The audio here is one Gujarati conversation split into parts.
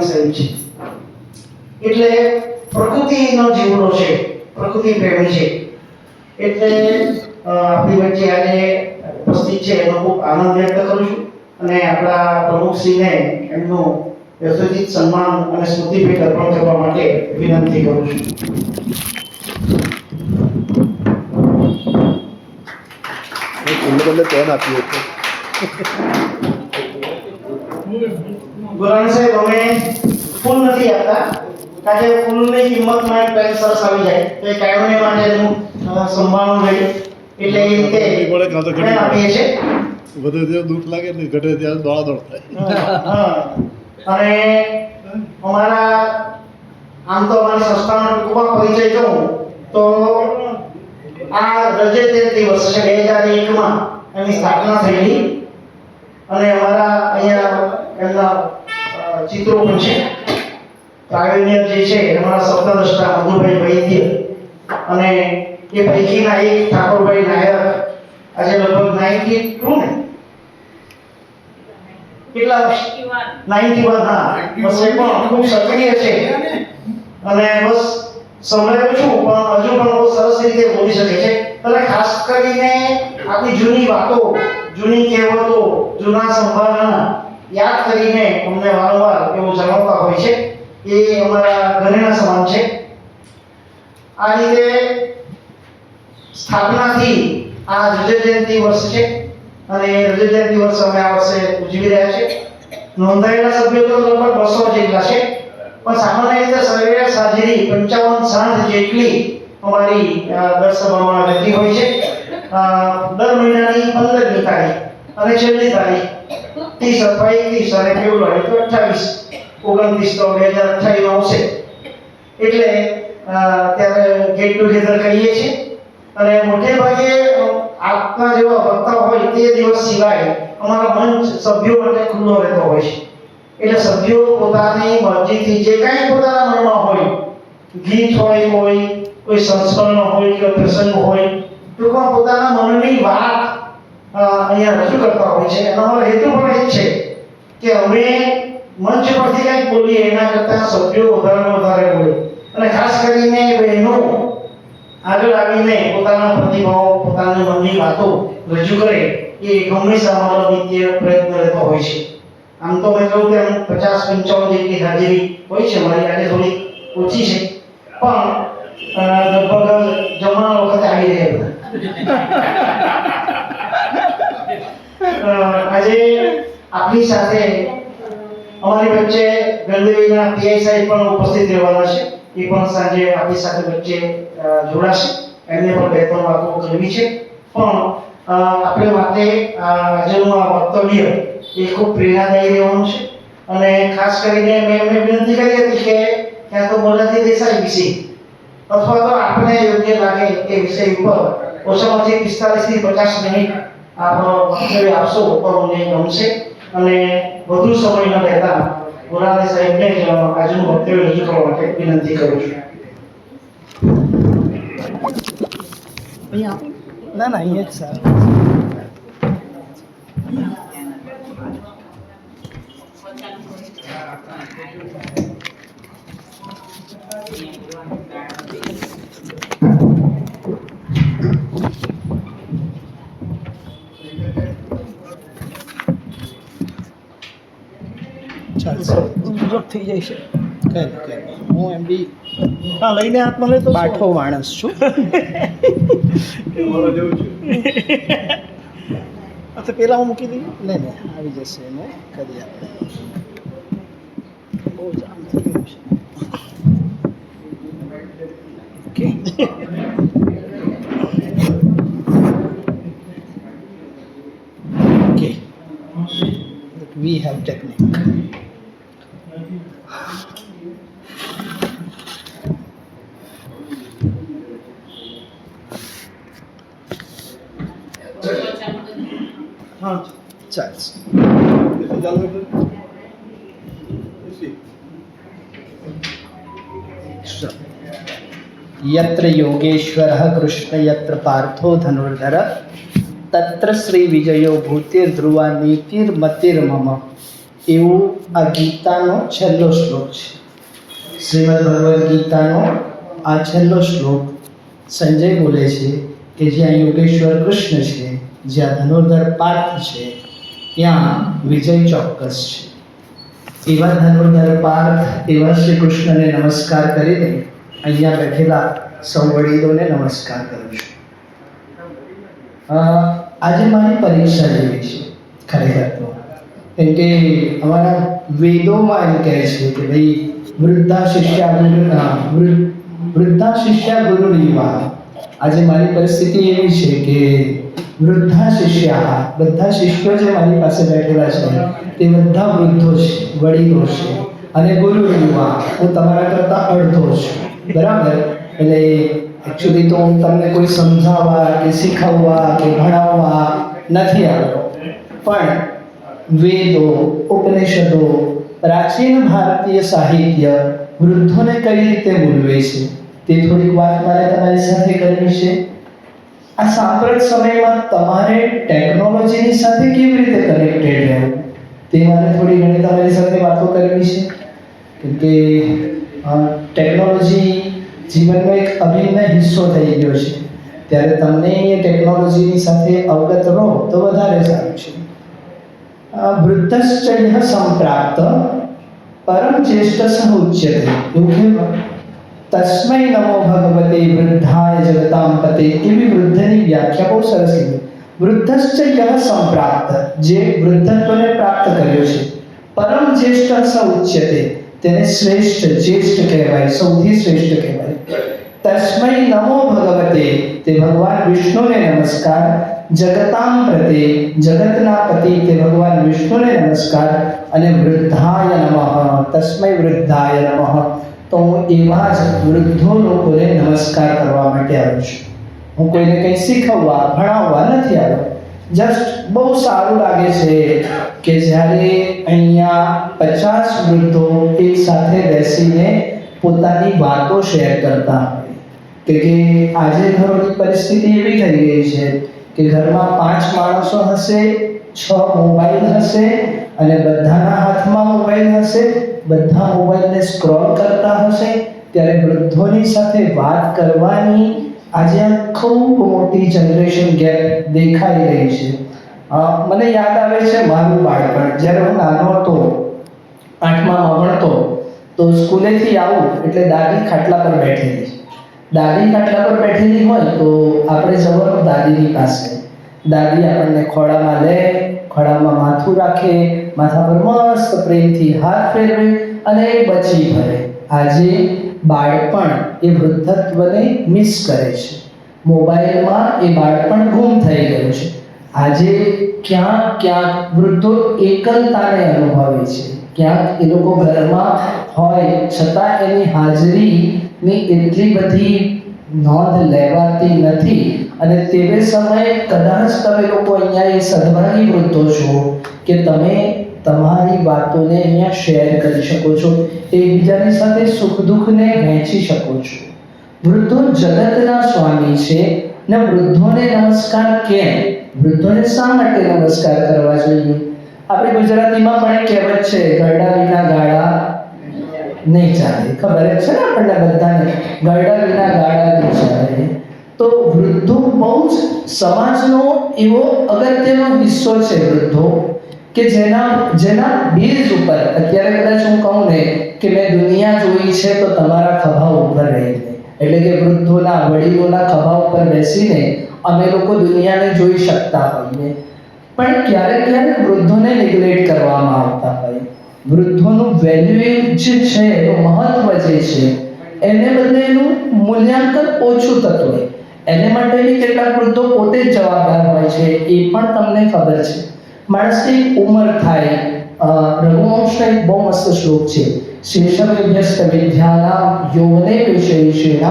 સાહેબ છે એટલે પ્રકૃતિનો જીવડો છે, પ્રકૃતિ પ્રેમી છે. એટલે આપણી વચ્ચે આજે ઉપસ્થિત છે એનો ખૂબ આનંદ વ્યક્ત કરું છું અને આપણા પ્રમુખશ્રીને એમનું યથોચિત સન્માન અને સ્મૃતિભેટ અર્પણ કરવા માટે વિનંતી કરું છું. ગોરાણી સાહેબ, અમે ફૂલ નથી આપતા કારણ કે ફૂલની કિંમતમાં એક પેન સરસ આવી જાય તો એ કાયમને માટે એનું સંભાળવું જોઈએ એટલે એ રીતે આપીએ છીએ. વધે ત્યારે દુઃખ લાગે ને ઘટે ત્યારે દોડાદોડ થાય. અને અમારા આમ તો અમારી સંસ્થાનો ટૂંકમાં પરિચય કહું તો આ રજત દિવસ છે 2001માં એની સ્થાપના થયેલી અને અમારા અહીંયા એમના ચિત્રો પણ છે. પ્રાવીણ્ય જે છે અમારા શબ્દદ્રષ્ટા મધુભાઈ વૈદ્ય અને એ પૈકીના એક ઠાકોરભાઈ નાયક આજે લગભગ 92 ને કેટલા 91 હા બસ એ પણ ખૂબ સક્રિય છે અને બસ સંભળાયું છું પણ હજુ પણ બહુ સરસ રીતે બોલી શકે છે. અને ખાસ કરીને આપણી જૂની વાતો, જૂની કહેવતો, જૂના સંભાળના યાદ કરીને અમને વારંવાર એવું જણાવતા હોય છે. એ અમારા ઘરેણા સમાન છે. આ રીતે સ્થાપનાથી આ રજત જયંતિ વર્ષ છે અને રજત જયંતિ વર્ષ અમે આ વર્ષે ઉજવી રહ્યા છે. નોંધાયેલા સભ્યો તો લગભગ 200 જેટલા છે પણ સામાન્ય રીતે સરેરાશ હાજરી 55-60 જેટલી અમારી દર સભામાં રહેતી હોય છે. દર મહિનાની 15મી તારીખ અને છેલ્લી તારીખ 30 અથવા 31 અને ફેબ્રુઆરી તો 28 29 તો 2028 આવશે એટલે ત્યારે ગેટ ટુગેધર કરીએ છીએ. અને મોટે ભાગે આપના જેવા વક્તા હોય તે દિવસ સિવાય અમારા મંચ સભ્યો માટે ખુલ્લો રહેતો હોય છે. એટલે સભ્યો પોતાની મરજીથી જે કાંઈ પોતાના મનમાં હોય, ગીત હોય, કોઈ સંસ્મરણ હોય કે પ્રસંગ હોય, ટૂંકમાં પોતાના મનની વાત અહીંયા રજૂ કરતા હોય છે. અને અમારો હેતુ પણ એ જ છે કે અમે મંચ પરથી કંઈક બોલીએ એના કરતાં સભ્યો વધારે બોલે અને ખાસ કરીને બહેનો આગળ આવીને પોતાના પ્રતિભાવો, પોતાની મનની વાતો રજૂ કરે એ હંમેશા અમારો નિત્ય પ્રયત્ન રહેતો હોય છે. આમ તો મેં કહ્યું તેમ 50-55 જેટલી હાજરી હોય છે મારી, આજે થોડી ઓછી છે પણ લગભગ જમણા વખતે આવી રહ્યા બધા. આજે આપણી સાથે અમારી વચ્ચે ગણદેવીના પીઆઈ સાહેબ પણ ઉપસ્થિત રહેવાના છે. એ પણ સાંજે આપણી સાથે વચ્ચે જોડાશે. એમને પણ બે ત્રણ વાતો કરવી છે પણ આપણે માટે આજનું આ વક્તવ્ય એ ખૂબ પ્રેરણાદાયી રહેવાનું છે. અને ખાસ કરીને મેં એમને વિનંતી કરી હતી કે ક્યાં તો મોરારજી દેસાઈ વિશે અથવા તો આપણે યોગ્ય લાગે એ વિષય ઉપર ઓછામાં ઓછી 45 થી 50 મિનિટ આપણો વક્તવ્ય આપશો તો મને ગમશે. અને વધુ સમય ન લેતા મોરારજી સાહેબને આજનું વક્તવ્ય રજૂ કરવા માટે વિનંતી કરું છું. ના અહીંયા જ સારું. ચાલશે, થઈ જાય છે. હું એમ બી હા લઈને હાથમાં લેતો બાઠો માણસ છું. અચ્છા પેલા હું મૂકી દઈએ. નહીં આવી જશે એને કરી આપણે. બહુ જામ થઈ ગયું છે. Okay we have technique. હા ચાલશે. यत्र योगेश्वरः कृष्ण यत्र पार्थो धनुर्धर तत्र श्री विजयो भूतिर्ध्रुवा नीतिर्मतिर्मम એવો આ ગીતાનો છેલ્લો શ્લોક છે. શ્રીમદ ભગવદ્ ગીતાનો આ છેલ્લો શ્લોક સંજય બોલે છે કે જ્યાં યોગેશ્વર કૃષ્ણ છે, જ્યાં ધનુર્ધર પાર્થ છે, ત્યાં વિજય ચોક્કસ છે. એવા ધનુર્ધર પાર્થ, એવા શ્રી કૃષ્ણને નમસ્કાર કરીને અહીંયા બેઠેલા સૌ વડીલોને નમસ્કાર કરું છું. આજે મારી પરીક્ષા જેવી છે ખરેખર તો, કેમ કે અમારા વેદોમાં એમ કહે છે કે ભાઈ વૃદ્ધા શિષ્યા ગુરુ રીવા. આજે મારી પરિસ્થિતિ એવી છે કે વૃદ્ધા શિષ્યા, બધા શિષ્યો જે મારી પાસે બેઠેલા છે તે બધા વૃદ્ધો છે, વડીલો છે, અને ગુરુ રીવા, હું તમારા કરતાં અડધો છું. બરાબર? એટલે એકચ્યુઅલી તો હું તમને કોઈ સમજાવવા કે શીખવવા કે ભણાવવા નથી આવ્યો, પણ વેદો, ઉપનિષદો, પ્રાચીન ભારતીય સાહિત્ય વૃદ્ધોને કઈ રીતે મૂલવે છે તે થોડીક વાત મારે તમારી સાથે કરવી છે. આ સાંપ્રત સમયમાં તમારે ટેકનોલોજીની સાથે કેવી રીતે કનેક્ટેડ રહેવું તે મારે થોડી ઘણી તમારી સાથે વાતો કરવી છે. કેમ કે ટેકનોલોજી જીવનનો એક અભિન્ન હિસ્સો થઈ ગયો છે, ત્યારે તમને એ ટેકનોલોજીની સાથે અવગત રહો તો વધારે સારું છે. વૃદ્ધશ્ચૈહ સંપ્રાપ્ત પરમ જ્યેષ્ઠ ઉચ્યતે. એવું કહેવાય. તસ્મૈ નમો ભગવતે વૃદ્ધાય જગતામ પતે. એવી વૃદ્ધની વ્યાખ્યા બહુ સરસ છે. વૃદ્ધશ્ચૈહ સંપ્રાપ્ત, જે વૃદ્ધત્વને પ્રાપ્ત કર્યો છે. પરમ જ્યેષ્ઠ ઉચ્યતે, તેને શ્રેષ્ઠ, જ્યેષ્ઠ કહેવાય, સૌથી શ્રેષ્ઠ કહેવાય. તસ્મૈ નમો ભગવતે, તે ભગવાન વિષ્ણુને નમસ્કાર. જગતામ પ્રતે, જગતના પતિ તે ભગવાન વિષ્ણુને નમસ્કાર. અને વૃદ્ધાય નમઃ, તસ્મૈ વૃદ્ધાય નમઃ, તો હું એવા જ વૃદ્ધો લોકોને નમસ્કાર કરવા માટે આવ્યો છું. હું કોઈને કંઈ શીખવવા, ભણાવવા નથી આવ્યો. જસ્ટ બહુ સારું લાગે છે કે જ્યારે અહીંયા 50 વૃદ્ધો એક સાથે બેસીને પોતાની વાતો શેર કરતા હોય. કે આજે ઘરોની પરિસ્થિતિ એવી થઈ ગઈ છે કે ઘરમાં 5 માણસો હશે, 6 મોબાઈલ હશે, અને બધાના હાથમાં મોબાઈલ હશે, બધા મોબાઈલને સ્ક્રોલ કરતા હશે. ત્યારે વૃદ્ધોની સાથે વાત કરવાની આજે ખૂબ મોટી જનરેશન ગેપ દેખાઈ રહી છે. મને યાદ આવે છે મારું બાળપણ. જ્યારે હું નાનો હતો, 8મામાં ભણતો, તો સ્કૂલેથી આવું એટલે દાદી ખાટલા પર બેઠેલી. દાદી ખાટલા પર બેઠેલી હોય તો આપણે જવાનું દાદીની પાસે. દાદી આપણને ખોળામાં લે, ખોળામાં માથું રાખે, માથા પર મસ્ત પ્રેમથી હાથ ફેરવે અને બચી ભરે. આજે બાળપણ એ વૃદ્ધત્વને મિસ કરે છે. મોબાઈલમાં એ બાળપણ ગુમ થઈ ગયું છે. આજે ક્યાંક વૃદ્ધો એકલતાને અનુભવે છે. ક્યાંક એ લોકો ઘરમાં હોય છતાં એની હાજરીની એટલી બધી નોંધ લેવાતી નથી. અને તેવે સમયે કદાચ તમે લોકો અહીંયા એ સદભાગી વૃદ્ધો છો કે તમે તમારી વાતોને અહીંયા શેર કરી શકો છો, એકબીજાની સાથે સુખ દુઃખને વહેંચી શકો છો. વૃદ્ધો જગતના સ્વામી છે ને વૃદ્ધોને નમસ્કાર કેમ? વૃદ્ધોને શા માટે નમસ્કાર કરવા જોઈએ? આપણે ગુજરાતીમાં પણ એક કહેવત છે, ગરડા વિના ગાડા નહીં ચાલે. ખબર જ છે ને આપણને બધાને, ગરડા વિના ગાડા નહીં ચાલે. તો વૃદ્ધો બહુ જ સમાજનો એવો અગત્યનો હિસ્સો છે વૃદ્ધો, કે જેના બેઝ ઉપર અત્યારે કદાચ હું કહું ને કે મેં દુનિયા જોઈ છે તો તમારા ખભા ઉપર રહીને, એટલે કે વૃદ્ધોના, વડીલોના ખભા ઉપર બેસીને અમે લોકો દુનિયાને જોઈ શકતા હોઈએ. પણ ક્યારેક વૃદ્ધોને નેગ્લેક્ટ કરવામાં આવતા હોય. વૃદ્ધોનું વેલ્યુ જે છે, એનું મહત્વ જે છે, એને બદલે એનું મૂલ્યાંકન ઓછું થતું હોય. એને માટે બી કેટલાક વૃદ્ધો પોતે જ જવાબદાર હોય છે, એ પણ તમને ખબર છે. માણસની ઉંમર થાય, રઘુવંશનો એક બહુ મસ્ત શ્લોક છે, શેષવ્યસ્ત વિદ્યાનામ યૌવને વિશેષેણ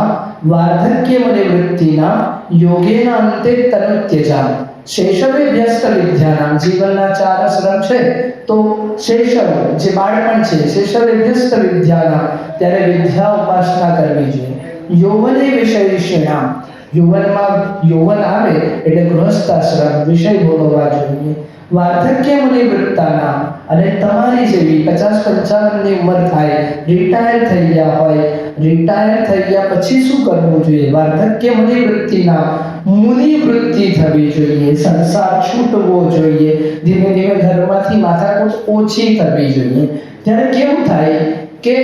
વાર્ધક્ય નિવૃત્તિના યોગેના અંતે તનુત્યજામ. શૈશવ્યસ્ત વિદ્યાનામ, જીવનના 4 આશ્રમ છે, તો શૈશવ જે બાળપણ છે, શૈશવ્યસ્ત વિદ્યાનામ, ત્યારે વિદ્યા ઉપાસના કરવી જોઈએ. યૌવને વિશેષેણ, યૌવન આવે એટલે ગૃહસ્થ આશ્રમ, વિષય ભોગવવા જોઈએ. વાર્ધક્ય મુનિવૃત્તાના, અને તમારી જેવી 50-55 ની ઉંમર થાય, રિટાયર થઈ ગયા હોય, રિટાયર થઈ ગયા પછી શું કરવું જોઈએ? વાર્ધક્ય મુનિવૃત્તિના, મુનિવૃત્તિ થવી જોઈએ, સંસાર છૂટવો જોઈએ, ધીમે ધીમે ઘરમાંથી માથાકૂટ ઓછી થવી જોઈએ. ત્યારે કેવું થાય કે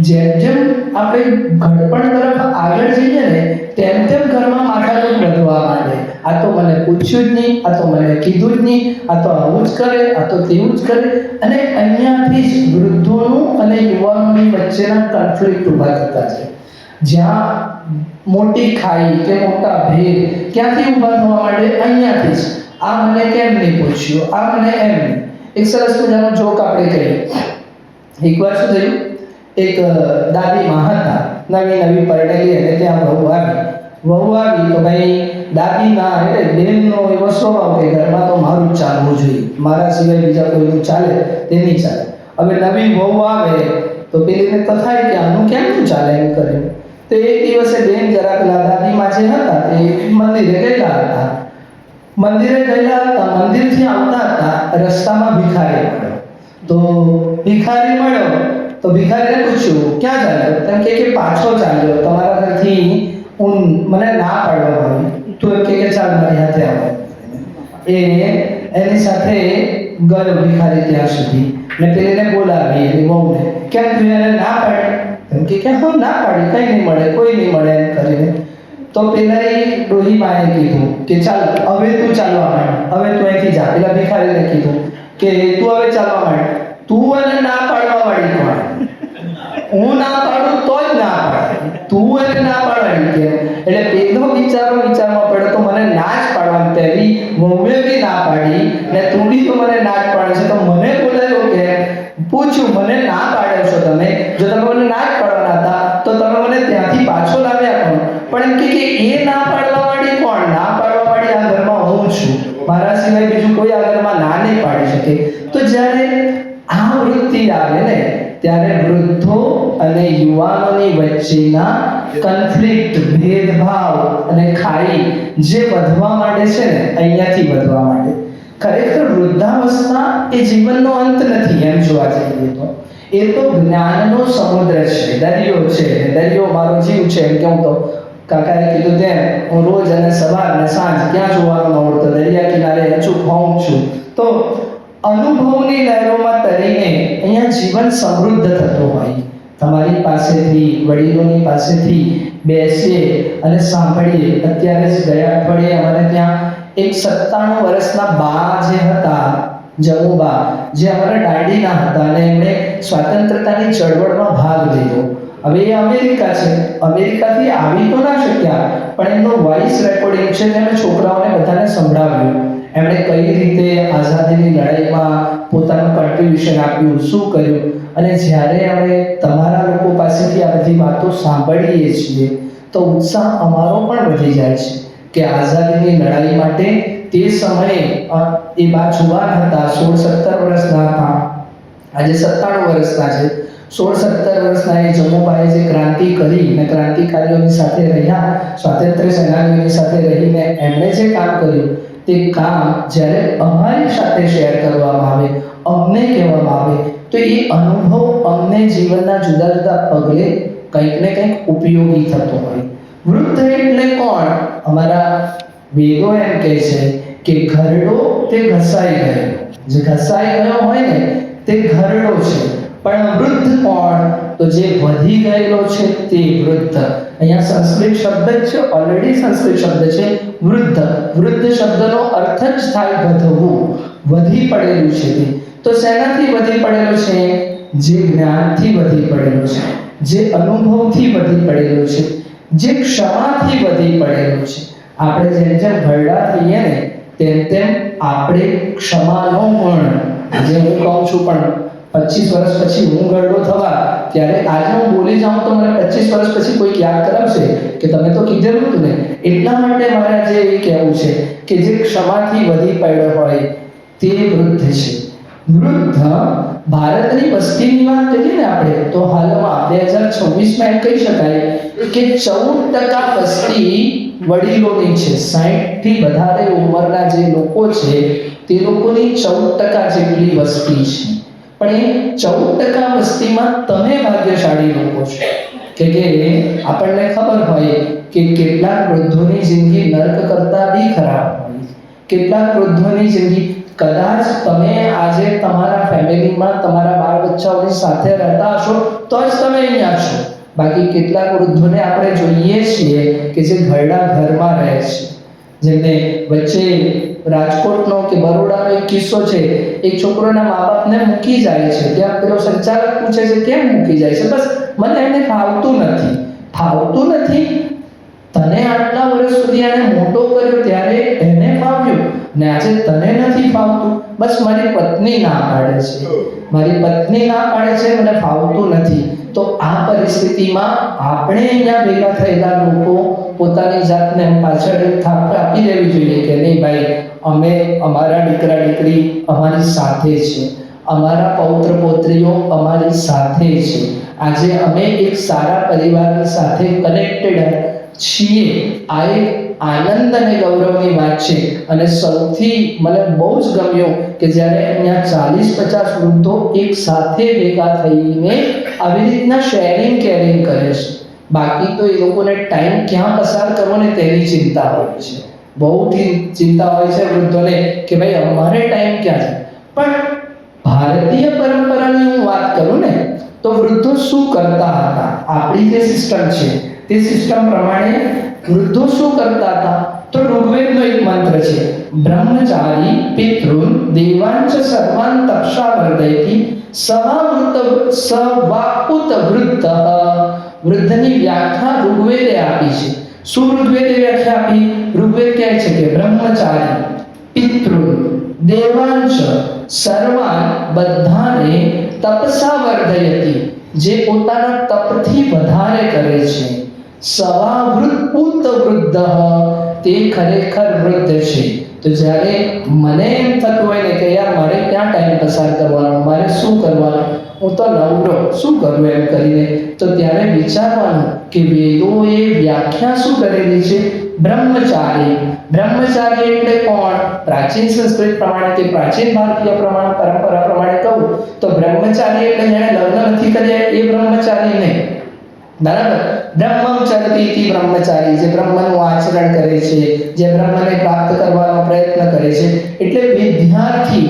જેમ જેમ આપણે ઘડપણ તરફ આગળ જઈએ ને તેમ તેમ ઘરમાં માથાકૂટ વધવા માંડે. આ તો મને પૂછ્યું જ નહીં, આ તો મને કીધું જ નહીં, આ તો આવું જ કરે, આ તો તેવું જ કરે. અને અહીંયાથી જ વૃદ્ધોનું અને યુવાનોની વચ્ચેના કોન્ફ્લિક્ટ ઊભા થતા છે. જ્યાં મોટી ખાઈ કે મોટા ભેદ ક્યાંથી ઊભા થવા માંડે? અહીંયાથી જ. આ મને કેમ નહીં પૂછ્યું, આ મને એમ નહીં. એક સરસ મજાનો જોક આપણે કહીએ. એકવાર શું થયું, એક દાદીમાં હતા, નવી પરણેલી, અને ત્યાં વહુ આવી તો ભાઈ દાદીના એટલે બેનનો એવો સ્વભાવ કે ઘરમાં તો મારું જ ચાલવું જોઈએ, મારા સિવાય બીજા કોઈનું ચાલે તે નહીં ચાલે. હવે નવી વહુ આવે તો પેલીને તો થાય કે આનું કેમનું ચાલે એમ કરે. તો એક દિવસે બેન જરા પેલા દાદીમાં જે હતા તે મંદિરે ગયેલા હતા. મંદિરથી આવતા હતા, રસ્તામાં ભિખારી મળ્યો. તો ભિખારીને પૂછ્યું ક્યાં ચાલ્યો? તેમ કે પાછો ચાલ્યો, તમારા ઘરથી મને ના પાડવા આવી. તું એમ કે ચાલ મારી હાથે આવો. એની સાથે ગયો ભિખારી ત્યાં સુધી, ને પેલીને બોલાવી એની વહુને. કેમ તું એને ના પાડી? એમ કે હું ના પાડી, કઈ નહીં મળે, કોઈ નહીં મળે એમ કરીને. તો પેલા ડોહીમાએ કીધું કે ચાલ હવે તું ચાલવા માંડ, હવે તું અહીંથી જા. પેલા ભિખારીને કીધું કે તું હવે ચાલવા માંડ. તું એને ના પાડવા વાળી કોણ? હું ના પાડું તો જ ના પાડે, તું એને ના પાડવાની કેમ? એટલે પેલો વિચારમાં પડ્યો તો મને ના જ પાડવાની, પહેલી વહુએ બી ના પાડી ને તું બી તો મને ના જ પાડે છે, તો મને બોલાયો કે પૂછ્યું મને ના પાડ્યો છો તમે? જો તમે મને ના જ પાડવાના હતા તો તમે મને ત્યાંથી પાછો લાવ્યા કોણ? પણ એમ કે એ ના પાડવા વાળી કોણ? ના પાડવા વાળી આ ઘરમાં હું છું, મારા સિવાય બીજું કોઈ આ ઘરમાં ના નહીં પાડી શકે. તો જ્યારે આ વૃત્તિ આવે ને ત્યારે વૃદ્ધો અને યુવાનોની વચ્ચેના કોન્ફ્લિક્ટ, ભેદભાવ અને ખાઈ જે વધવા માંડે છે ને અહીંયાથી વધવા માંડે. ખરેખર વૃદ્ધાવસ્થા એ જીવનનો અંત નથી એમ જોવા જઈએ તો. એ તો જ્ઞાનનો સમુદ્ર છે, દરિયો છે. દરિયો મારો જીવ છે એમ કેવું તો કાકાએ કીધું તેમ હું રોજ અને સવાર અને સાંજ ક્યાં જોવાનો મળતો, દરિયા કિનારે અચૂક હોઉં છું. તો અનુભવની લહેરોમાં તરીને અહીંયા જીવન સમૃદ્ધ થતું હોય. તમારી પાસેથી, વડીલોની પાસેથી બેસીએ અને સાંભળીએ. અત્યારે જ ગયા અઠવાડિયે અમારે ત્યાં એક 97 વર્ષના બા જે હતા, જમુબા, જે અમારા દાંડીના હતા અને એમણે સ્વાતંત્રતાની ચળવળમાં ભાગ લીધો. હવે એ અમેરિકા છે, અમેરિકાથી આવી તો ના શક્યા, પણ એમનો વોઇસ રેકોર્ડિંગ છે જેને છોકરાઓને બધાને સંભળાવ્યું. એમણે કઈ રીતે આઝાદીની લડાઈમાં પોતાનું કોન્ટ્રીબ્યુશન આપ્યું, શું કર્યું. અને જ્યારે અમે તમારા લોકો પાસેથી આ બધી વાતો સાંભળીએ છીએ તો ઉત્સાહ અમારો પણ વધી જાય છે કે આઝાદીની લડાઈ માટે તે સમયે એ બા જુવાન હતા, 16-17 વર્ષના હતા, આજે 97 વર્ષના છે. 16-17 વર્ષના એ જમ્મુબાએ જે ક્રાંતિ કરી અને ક્રાંતિકારીઓની સાથે રહ્યા, સ્વાતંત્ર્ય સેનાનીઓની સાથે રહીને એમણે જે કામ કર્યું તે કામ જ્યારે અમારી સાથે શેર કરવામાં આવે, અમને કહેવામાં આવે તો એ અનુભવ અમને જીવનના જુદા જુદા પગલે કંઈક ને કંઈક ઉપયોગી થતો હોય. વૃદ્ધ એટલે કોણ? અમારા વેદો એમ કહે છે કે ઘરડો તે ઘસાઈ ગયો, જે ઘસાઈ ગયો હોય ને તે ઘરડો છે. પણ વૃદ્ધ કોણ? તો જે વધી ગયેલો છે તે વૃદ્ધ. અહીંયા સંસ્કૃત શબ્દ છે, ઓલરેડી સંસ્કૃત શબ્દ છે વૃદ્ધ. વૃદ્ધ શબ્દનો અર્થ જ થાય વધવું, વધી પડેલું છે તે. તો શેનાથી વધી પડેલો છે? જે જ્ઞાનથી વધી પડેલો છે, જે અનુભવથી વધી પડેલો છે, જે ક્ષમાથી વધી પડેલો છે. આપણે જેમ જેમ ઘરડા થઈએ ને તેમ તેમ આપણે ક્ષમાનો ગુણ, જે હું કહું છું પણ 25 વર્ષ પછી હું ગરડો થવા ત્યારે આજે હું બોલી જાઉં તો મને 25 વર્ષ પછી કોઈ યાદ કરાવશે કે તમે તો કીધેલું હતું ને. એટલા માટે મારે આજે એ કહેવું છે કે જે ક્ષમાથી વધી પડ્યો હોય તે વૃદ્ધ છે. વૃદ્ધ ભારતની વસ્તીની વાત કરીએ ને આપણે તો હાલમાં 2026માં એમ કહી શકાય કે 14% વસ્તી વડીલોની છે. 60 થી વધારે ઉંમરના જે લોકો છે તે લોકોની 14% જેટલી વસ્તી છે, પણ એ 14% વસ્તીમાં તમે ભાગ્યશાળી લોકો છો કે આપણને ખબર હોય કે કેટલાક વૃદ્ધોની જિંદગી નર્ક કરતા બી ખરાબ હોય, કેટલાક વૃદ્ધોની જિંદગી કદાચ તમે આજે તમારા ફેમિલીમાં તમારા બાળ બચ્ચાઓની સાથે રહેતા હશો તો જ તમે અહીંયા છો, બાકી કેટલાક વૃદ્ધોને આપણે જોઈએ છીએ કે જે ઘરડા ઘરમાં રહે છે, જેમને વચ્ચે રાજકોટનો કે બરોડાનો એક કિસ્સો છે, એક છોકરોના મા બાપને મૂકી જાય છે, ત્યાં પેલો સંચાલક પૂછે છે કેમ મૂકી જાય છે, બસ મને એને ફાવતું નથી, તને આટલા વર્ષ સુધી એને મોટો કર્યો ત્યારે એને ફાવ્યું ને આજે તને નથી ફાવતું, બસ મારી પત્ની ના પાડે છે, મને ફાવતું નથી. તો આ પરિસ્થિતિમાં આપણે અહીંયા ભેગા થયેલા લોકો પોતાની જાતને પાછળ થાપ આપી દેવી જોઈએ કે નહીં ભાઈ, અમે અમારા દીકરા દીકરી અમારી સાથે છે, અમારા પૌત્ર પૌત્રીઓ અમારી સાથે છે, આજે અમે એક સારા પરિવારની સાથે કનેક્ટેડ છીએ. આ એક આનંદ અને ગૌરવની વાત છે. અને સૌથી મને બહુ જ ગમ્યું કે જ્યારે અહીંયા 40-50 વૃદ્ધો એક સાથે ભેગા થઈને આવી રીતના શેરિંગ કેરિંગ કરે છે, બાકી તો એ લોકોને ટાઈમ ક્યાં પસાર કરવો ને તેની ચિંતા હોય છે, બહુ ચિંતા હોય છે વૃદ્ધોને કે ભાઈ અમારે ટાઈમ ક્યાં છે. પણ ભારતીય પરંપરાની હું વાત કરું ને તો વૃદ્ધો શું કરતા હતા, આપણી જે સિસ્ટમ છે તે સિસ્ટમ પ્રમાણે વૃદ્ધો શું કરતા હતા, તો ઋગ્વેદનો એક મંત્ર છે, બ્રહ્મચારી પિતૃન દેવાંચ સર્વાન તપસા વર્ધયતિ સવાપુત વૃદ્ધ. વૃદ્ધની વ્યાખ્યા ઋગ્વેદે આપી છે. શું ઋગ્વેદે વ્યાખ્યા આપી? ઋગ્વેદ કહે છે કે બ્રહ્મચારી પિતૃન દેવાંચ સર્વાન બધાને તપસા વર્ધયતિ, જે પોતાના તપથી વધારે કરે છે, સવાવૃત વૃદ્ધ, તે ખરેખર વૃદ્ધ છે. તો જ્યારે મને એમ થતું હોય ને કે યાર મારે ક્યાં ટાઈમ પસાર કરવાનો, મારે શું કરવાનું, હું તો નવરો શું કરું એમ કરીને, તો ત્યારે વિચારવાનું કે વેદોએ વ્યાખ્યા શું કરેલી છે, બ્રહ્મચારી. બ્રહ્મચારી એટલે કોણ? પ્રાચીન સંસ્કૃત પ્રમાણે કે પ્રાચીન ભારતીય પરંપરા પ્રમાણે કહું તો બ્રહ્મચારી એટલે જેણે લગ્ન નથી કર્યા એ બ્રહ્મચારી નહીં, બરાબર? બ્રહ્મચર્યતિ બ્રહ્મચારી, જે બ્રહ્મનું આચરણ કરે છે, જે બ્રહ્મને પ્રાપ્ત કરવાનો પ્રયત્ન કરે છે, એટલે વિદ્યાર્થી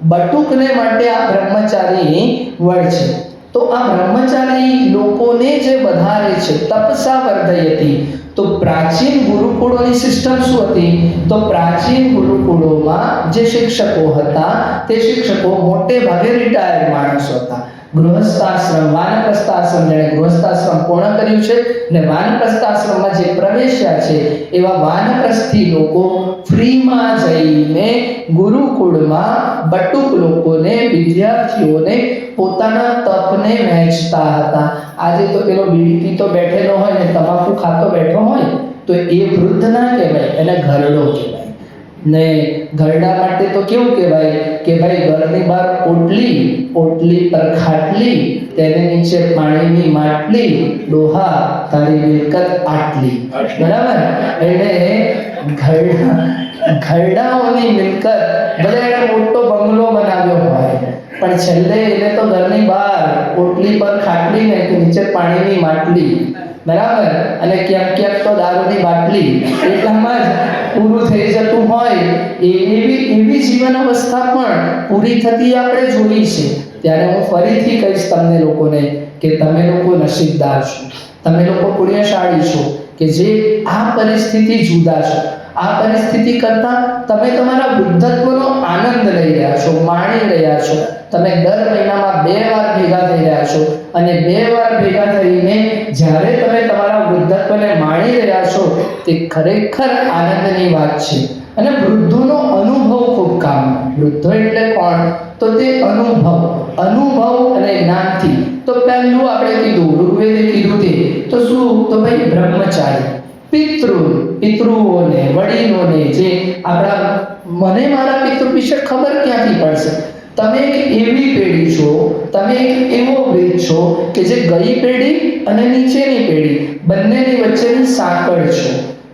બટુકને માટે આ બ્રહ્મચારી વડ છે. તો આ બ્રહ્મચારી લોકોને જે વધારે છે, તપસા વર્ધયતિ. તો પ્રાચીન ગુરુકુળોની સિસ્ટમ શું હતી? તો પ્રાચીન ગુરુકુળોમાં જે શિક્ષકો હતા તે શિક્ષકો મોટે ભાગે રિટાયર્ડ માણસો હતા. ગૃહસ્થાશ્રમ, વાનપ્રસ્થાશ્રમ, જેણે ગૃહસ્થાશ્રમ પૂર્ણ કર્યું છે ને વાનપ્રસ્થાશ્રમમાં જે પ્રવેશ્યા છે એવા વાનપ્રસ્થી લોકો ફ્રીમાં જઈને ગુરુકુળમાં બટુક લોકોને, વિદ્યાર્થીઓને પોતાના તપને વહેંચતા હતા. આજે તો પેલો બીડી પીતો બેઠેલો હોય ને તમાકુ ખાતો બેઠો હોય તો એ વૃદ્ધ ના કહેવાય, એને ઘરડો કહેવાય. ને ઘરડા માટે તો કેવું કહેવાય કે ભાઈ ઘરની બહાર ઓટલી પર ખાટલી, તેને નીચે પાણીની માટલી, ડોહા તારી મિલકત આટલી, બરાબર? એટલે ઘરડાઓની મિલકત, ભલે એને મોટો બંગલો બનાવ્યો હોય પણ છેલ્લે એને તો ઘરની બહાર ઓટલી પર ખાટલી ને નીચે પાણીની માટલી, બરાબર? અને ક્યાંક તો દારૂની બાટલી, એટલામાં જ પૂરું થઈ જતું હોય. એવી જીવન અવસ્થા પણ પૂરી થતી આપણે જોઈ છે. ત્યારે હું ફરીથી કહીશ તમને લોકોને કે તમે લોકો નસીબદાર છો, તમે લોકો પુણ્યશાળી છો કે જે આ પરિસ્થિતિ જુદા છો. આ પરિસ્થિતિ કરતા તમે તમારા વૃદ્ધત્વનો આનંદ લઈ રહ્યા છો, માણી રહ્યા છો. તમે દર મહિનામાં 2 વાર ભેગા થઈ રહ્યા છો અને 2 વાર ભેગા થઈને જ્યારે તમે તમારા વૃદ્ધત્વને માણી રહ્યા છો તે ખરેખર આનંદની વાત છે. અને વૃદ્ધોનો અનુભવ ખૂબ કામનો. વૃદ્ધો એટલે કોણ? તો તે અનુભવ અને જ્ઞાનથી. તો પહેલું આપણે કીધું, ઋગ્વેદે કીધું તે તો શું? તો ભાઈ બ્રહ્મચારી, પિતૃઓને, વડીલોને, જે આપણા, મને મારા પિતૃ વિશે ખબર ક્યાંથી પડશે? તમે એક એવી પેઢી છો, તમે એક એવો બ્રિજ છો કે જે ગઈ પેઢી અને નીચેની પેઢી બંનેની વચ્ચેની સાંકળ છો.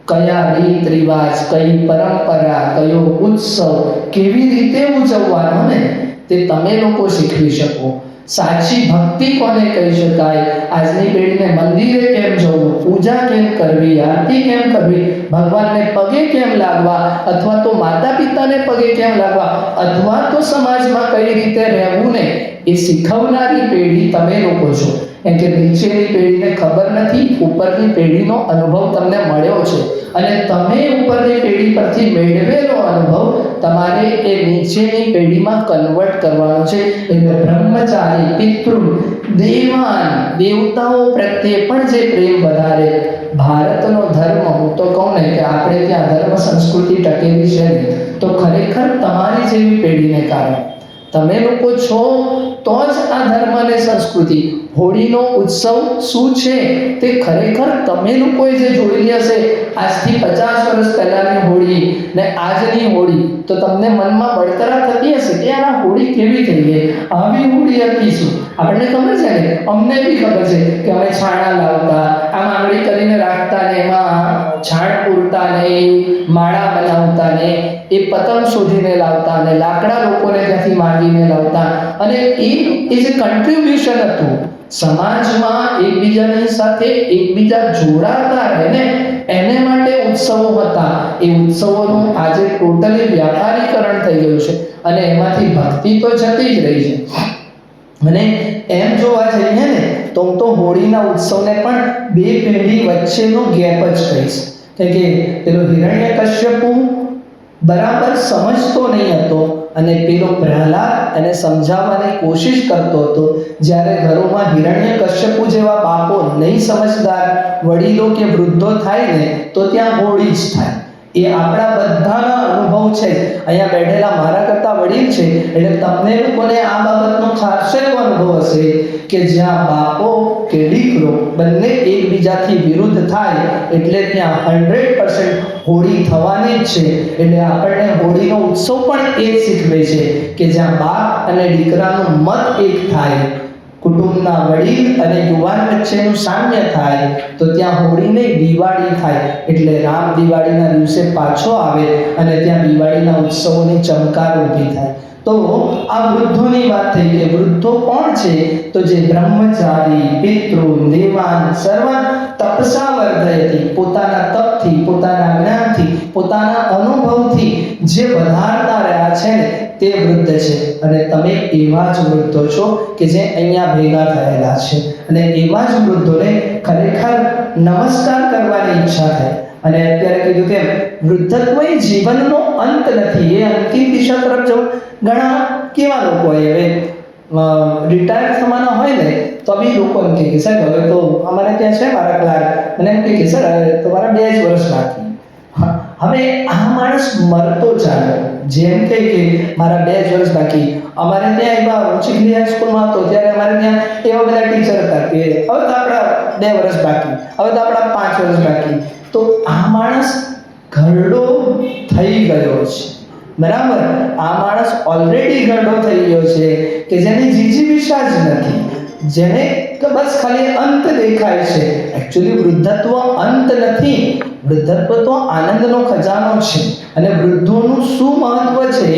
કયા રીત રિવાજ, કઈ પરંપરા, કયો ઉત્સવ કેવી રીતે ઉજવવાનો ને તે તમે લોકો શીખવી શકો. સાચી ભક્તિ કોને કહી શકાય, આજની પેઢીને મંદિરે કેમ જવું, પૂજા કેમ કરવી, આરતી કેમ કરવી, ભગવાનને પગે કેમ લાગવા, અથવા તો માતા પિતાને પગે કેમ લાગવા, અથવા તો સમાજમાં કઈ રીતે રહેવું ને એ શીખવનારી પેઢી તમે લોકો છો. કેમ કે નીચેની પેઢીને ખબર નથી, ઉપરની પેઢીનો અનુભવ તમને મળ્યો છે અને તમે ઉપરની પેઢી પરથી મેળવેલો અનુભવ તમારે એ નીચેની પેઢીમાં કન્વર્ટ કરવાનો છે. એટલે બ્રહ્મચારી, પિતૃ, દેવાન, દેવતાઓ પ્રત્યે પણ જે પ્રેમ વધારે. ભારતનો ધર્મ, હું તો કહું ને કે આપણે ત્યાં ધર્મ સંસ્કૃતિ ટકેલી છે ને તો ખરેખર તમારી જેવી પેઢીને કારણે. તમે લોકો છો તો જ આ ધર્મ અને સંસ્કૃતિ. હોળીનો ઉત્સવ શું છે તે ખરેખર તમે લોકોએ જે જોયેલી હશે આજથી 50 વર્ષ પહેલાની હોળી ને આજની હોળી, તો તમને મનમાં બળતરા થતી હશે કે યાર આ હોળી કેવી થઈ ગઈ, આવી હોળી હતી શું? આપણને ખબર છે ને, અમને બી ખબર છે કે અમે છાણા લાવતા, આમ આંગળી કરીને રાખતા ને એમાં છાણ પૂરતા ને માળા બનાવતા ને એ પતંગ શોધીને લાવતા અને લાકડા લોકોને ત્યાંથી માંગીને લાવતા. અને એ જે કન્ટ્રીબ્યુશન હતું સમાજમાં એકબીજાની સાથે એકબીજા જોડાતા રહે ને એને માટે ઉત્સવો હતા. એ ઉત્સવોનું આજે ટોટલી વ્યાપારીકરણ થઈ ગયું છે અને એમાંથી ભક્તિ તો જતી જ રહી છે. અને એમ જોવા જઈએ ને તો હું તો હોળીના ઉત્સવને પણ બે પેઢી વચ્ચેનો ગેપ જ કહીશ. કે પેલો હિરણ્યકશ્યપુ બરાબર સમજતો નહીં હતો અને પેલો પ્રહલાદ એને સમજાવવાની કોશિશ કરતો હતો. જ્યારે ઘરોમાં હિરણ્યકશ્યપુ જેવા બાપો નહીં સમજદાર વડીલો કે વૃદ્ધો થાય ને તો ત્યાં હોળી જ થાય. એ આપણા બધાના અનુભવ છે. અહીંયા બેઠેલા મારા કરતા વડીલ છે એટલે તમને લોકોને આ બાબતનો ખાસ એવો અનુભવ હશે કે જ્યાં બાપો કે દીકરો બંને એકબીજાથી વિરુદ્ધ થાય એટલે ત્યાં 100% હોળી થવાની જ છે. એટલે આપણને હોળીનો ઉત્સવ પણ એ શીખવે છે કે જ્યાં બાપ અને દીકરાનું મત એક થાય, કુટુંબના વડીલ અને યુવાન વચ્ચેનું સામ્ય થાય તો ત્યાં હોળીને દિવાળી થાય. એટલે રામ દિવાળીના દિવસે પાછો આવે અને ત્યાં દિવાળીના ઉત્સવોની ચમકાર ઊભી થાય. તો આ વૃદ્ધોની વાત થઈ કે વૃદ્ધો કોણ છે? તો જે બ્રહ્મચારી, પિતૃ, દેવાન, સર્વ તપસા વર્ધયતિ, પોતાના તપથી, પોતાના જ્ઞાનથી, પોતાના અનુભવથી જે વધારતા રહ્યા છે ને તે વૃદ્ધ છે. અને તમે એવા જ વૃદ્ધો છો કે જે અહીંયા ભેગા થયેલા છે અને એવા જ વૃદ્ધોને ખરેખર નમસ્કાર કરવાની ઈચ્છા થાય. અને અત્યારે કીધું તેમ વૃદ્ધત્વ એ જીવનનો અંત નથી, એ અંતિમ દિશા તરફ જવું. ઘણા કેવા લોકો હવે રિટાયર થવાના હોય ને તો બી લોકો એમ કહે કે સાહેબ હવે તો અમારે ત્યાં છે મારા ક્લાર્ક, મને એમ કહે કે સર તમારા 2 જ વર્ષ બાકી. હવે આ માણસ મરતો ચાલે, જેમ કે મારા 2 જ વર્ષ બાકી. અમારે ત્યાં એવા ચીખલી હાઈસ્કૂલમાં હતો ત્યારે અમારે ત્યાં એવા બધા ટીચર હતા કે હવે તો આપણા 2 વર્ષ બાકી, હવે તો આપણા 5 વર્ષ બાકી. તો આ માણસ ઘરડો થઈ ગયો છે, બરાબર? આ માણસ ઓલરેડી ઘરડો થઈ ગયો છે કે જેની જીજીવિષા જ નથી, જેને બસ ખાલી અંત દેખાય છે. એકચ્યુઅલી વૃદ્ધત્વ અંત નથી, વૃદ્ધત્વ તો આનંદનો ખજાનો છે. અને વૃદ્ધોનું શું મહત્વ છે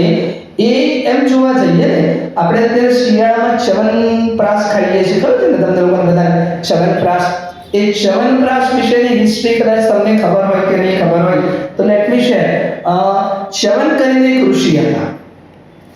એ એમ જોવા જઈએ ને, આપણે અત્યારે શિયાળામાં ચ્યવનપ્રાશ ખાઈએ છીએ, ખબર છે ને તમને લોકોને બધાને ચ્યવનપ્રાશ? એ ચ્યવનપ્રાશ વિશેની હિસ્ટ્રી કદાચ તમને ખબર હોય કે નહીં ખબર હોય તો લેટ મી શેર. ચ્યવન કરીને એક ઋષિ હતા,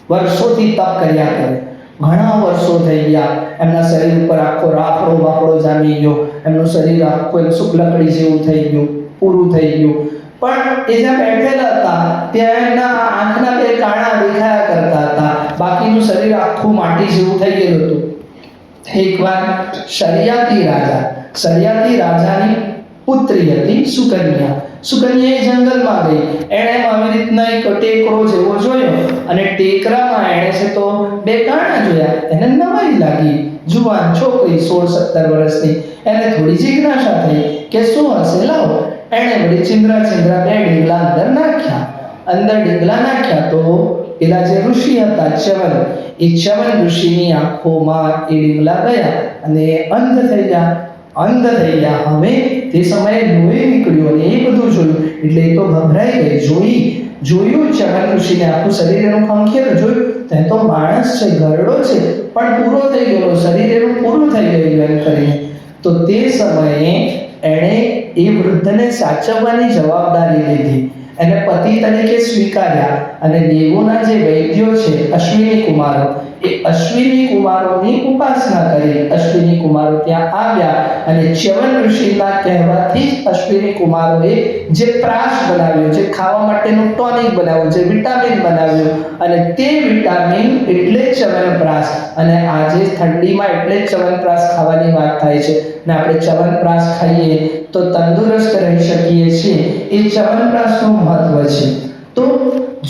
વર્ષોથી તપ કર્યા કરે, ઘણા વર્ષો થઈ ગયા. એમના શરીર ઉપર આખો રાફડો વાફડો જામી ગયો, એમનું શરીર આખું એક શુક્લકડી જેવું થઈ ગયું, પૂરું થઈ ગયું. પણ એ જ્યાં બેઠેલા હતા ત્યાં એમના આંખના 2 કાણા દેખાયા કરતા હતા, બાકીનું શરીર આખું માટી જેવું થઈ ગયેલું હતું. એકવાર શરિયાતી રાજાની પુત્રી હતી સુકન્યા. સુકન્યા જંગલમાં ગઈ, એણે આવી રીતના એક ટેકરો જેવો જોયો અને ટેકરામાં એણે છે તો 2 કાણા જોયા. એને નવાઈ લાગી, જુવાન છોકરી 16-17 વર્ષની. એને થોડી જિજ્ઞાસા થઈ કે શું હશે, લાવો. એણે વળી ચિંદ્રા 2 ડીંગલા અંદર ડીંગલા નાખ્યા તો પેલા જે ઋષિ હતા ચ્યવન, એ ચ્યવન ઋષિની આંખોમાં એ ડીંગલા ગયા અને અંધ થઈ ગયા. અંધ થઈ ગયા. હવે તે સમયે લોહી નીકળ્યું અને એ બધું જોયું એટલે એ તો ગભરાઈ ગઈ. જોયું ચગન ઋષિને આખું શરીર એનું ખંખેલું જોયું ત્યાં તો માણસ છે, ગરડો છે, પણ પૂરો થઈ ગયો, શરીર એનું પૂરું થઈ ગયું એમ કરીને. તો તે સમયે એણે એ વૃદ્ધને સાચવવાની જવાબદારી લીધી, એને પતિ તરીકે સ્વીકાર્યા અને દેવોના જે વૈદ્યો છે અશ્વિની કુમારો, એ અશ્વિની કુમારોની ઉપાસના કરી. અશ્વિની કુમારો ત્યાં આવ્યા અને ચ્યવન ઋષિના કહેવાથી જ અશ્વિની કુમારોએ જે પ્રાશ બનાવ્યો, જે ખાવા માટેનું ટોનિક બનાવ્યું, જે વિટામિન બનાવ્યું અને તે વિટામિન એટલે જ ચ્યવનપ્રાશ. અને આજે ઠંડીમાં એટલે જ ચ્યવનપ્રાશ ખાવાની વાત થાય છે ને આપણે ચ્યવનપ્રાશ ખાઈએ તો તંદુરસ્ત રહી શકીએ છીએ. એ ચ્યવનપ્રાશનું મહત્વ છે. તો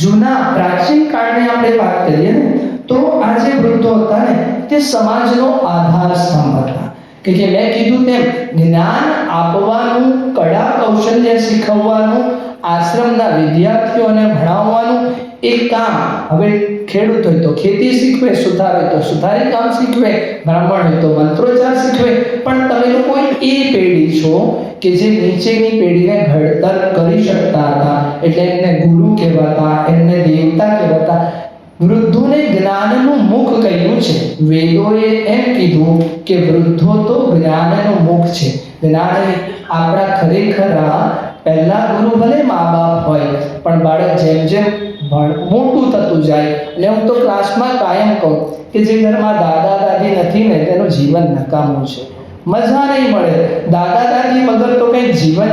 જૂના પ્રાચીન કાળની આપણે વાત કરીએ ને તો આ જે વૃદ્ધો હતા ને તે સમાજનો આધાર સ્તંભ હતા. કે જે મેં કીધું તેમ જ્ઞાન આપવાનું, કળા કૌશલ્ય શીખવવાનું, આશ્રમના વિદ્યાર્થીઓને ભણાવવાનું એ કામ. હવે ખેડૂત હોય તો ખેતી શીખવે, સુથાર હોય તો સુથારી કામ શીખવે, બ્રાહ્મણ હોય તો મંત્રોચ્ચાર શીખવે. પણ તમે લોકો એ પેઢી છો કે જે નીચેની પેઢીને ઘડતર કરી શકતા હતા, એટલે એમને ગુરુ કહેવાતા, એમને દેવતા કહેવાતા. વૃદ્ધોને જ્ઞાનનું મુખ કહ્યું છે. વેદોએ એમ કીધું કે વૃદ્ધો તો જ્ઞાનનું મુખ છે. જ્ઞાન આપણા ખરેખર પહેલા ગુરુ ભલે મા બાપ હોય, પણ બાળક જેમ જેમ મોટું થતું જાય, એટલે હું તો ક્લાસમાં કાયમ કહું કે જે ઘરમાં દાદા દાદી નથી ને તેનું જીવન નકામું છે. મજા નહીં મળે. દાદા દાદી વગર તો કંઈક જીવન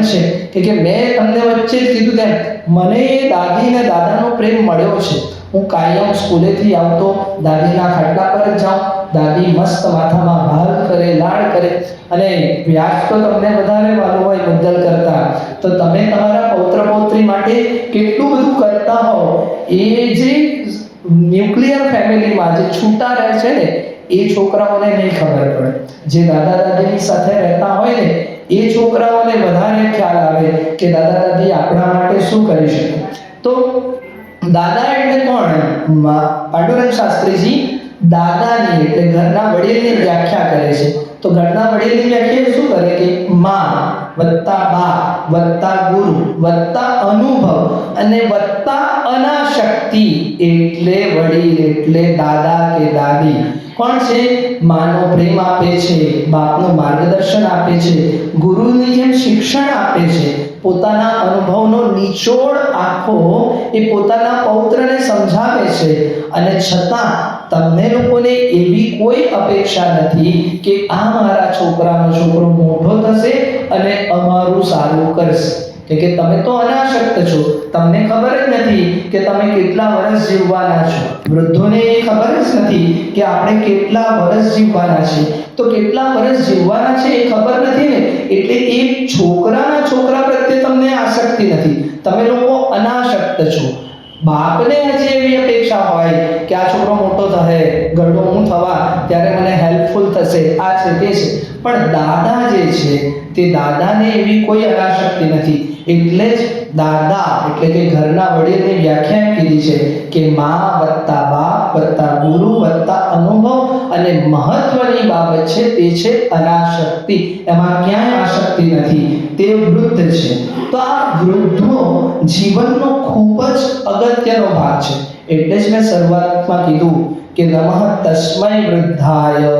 છે કે મેં તમને વચ્ચે જ કીધું તેમ મને એ દાદી ને દાદાનો પ્રેમ મળ્યો છે. હું કાયમ સ્કૂલેથી આવતો દાદીના ખાટલા પર જ જાઉં, દાદી મસ્ત માથામાં ભાલ કરે, લાડ કરે. અને વ્યાજ તો તમને વધારે વાલું હોય બદલ કરતા, તો તમે તમારા પૌત્ર પૌત્રી માટે કેટલું બધું કરતા હો. એ જે ન્યુક્લિયર ફેમિલીમાં જે છૂટા રહે છે ને એ છોકરાઓને નહીં ખબર પડે. જે દાદા દાદીની સાથે રહેતા હોય ને એ છોકરાઓને વધારે ખ્યાલ આવે કે દાદા દાદી આપણા માટે શું કરી શકે. તો દાદા એટલે કોણ? પાંડુરંગ શાસ્ત્રીજી દાદાની એટલે ઘરના વડીલની વ્યાખ્યા કરે છે. તો ઘરના વડીલની વ્યાખ્યા શું કરે કે માં વત્તા બા વત્તા ગુરુ વત્તા અનુભવ અને વત્તા અનાશક્તિ એટલે વડીલ એટલે દાદા કે દાદી. કોણ છે? માનો પ્રેમ આપે છે, બાપનું માર્ગદર્શન આપે છે, ગુરુની જેમ શિક્ષણ આપે છે, પોતાના અનુભવનો નિચોડ આખો એ પોતાના પૌત્રને સમજાવે છે. અને છતાં તમને લોકોને એવી કોઈ અપેક્ષા નથી કે આ મારા છોકરાનો છોકરો મોટો થશે અને અમારું સારું કરશે. કે તમે તો અનાશક્ત છો, તમને ખબર જ નથી કે તમે કેટલા વર્ષ જીવવાના છો. વૃદ્ધોને એ ખબર જ નથી કે આપણે કેટલા વર્ષ જીવવાના છે. તો કેટલા વર્ષ જીવવાના છે એ ખબર નથી ને એટલે એ છોકરા પ્રત્યે તમને આસક્તિ નથી. તમે લોકો અનાશક્ત છો. બાપને હજી એવી અપેક્ષા હોય કે આ છોકરો મોટો થશે, ગરડો હું થવા ત્યારે મને હેલ્પફુલ થશે, આ છે તે છે. પણ દાદા જે છે તે દાદાને એવી કોઈ અનાશક્તિ નથી. એટલે જ દાદા એટલે કે ઘરના વડીલની વ્યાખ્યા કીધી છે કે મા વત્તા બાપ વત્તા ગુરુ વત્તા અનુભવ અને મહત્વની બાબત છે તે છે અનાશક્તિ. એમાં ક્યાંય આસક્તિ નથી. તે વૃદ્ધ છે. તો આ વૃદ્ધો જીવનનો ખૂબ જ અગત્યનો ભાગ છે. એટલે જ મેં શરૂઆતમાં કીધું કે નમઃ તસ્મૈ વૃદ્ધાય.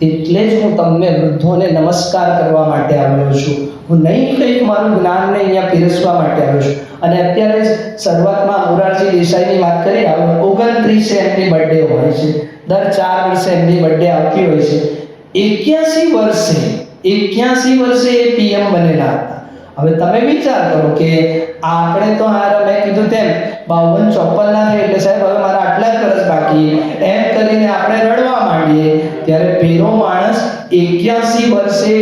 એટલે જ હું તમને વૃદ્ધોને નમસ્કાર કરવા માટે આવ્યો છું. હું નહીં કંઈક મારું જ્ઞાનને અહીંયા પીરસવા માટે આવ્યો છું. અને અત્યારે જ શરૂઆતમાં મોરારજી દેસાઈની વાત કરી, 29 એમની બર્થડે હોય છે. દર 4 વર્ષે એમની બર્થડે આવતી હોય છે. 81 વર્ષે એ પીએમ બનેલા હતા. હવે તમે વિચાર કરો કે આપણે તો મેં કીધું તેમ 52-54 ના થાય એટલે સાહેબ હવે મારા આટલા જ વર્ષ બાકી એમ કરીને આપણે રડવા માંડીએ. ત્યારે પેલો માણસ 81 વર્ષે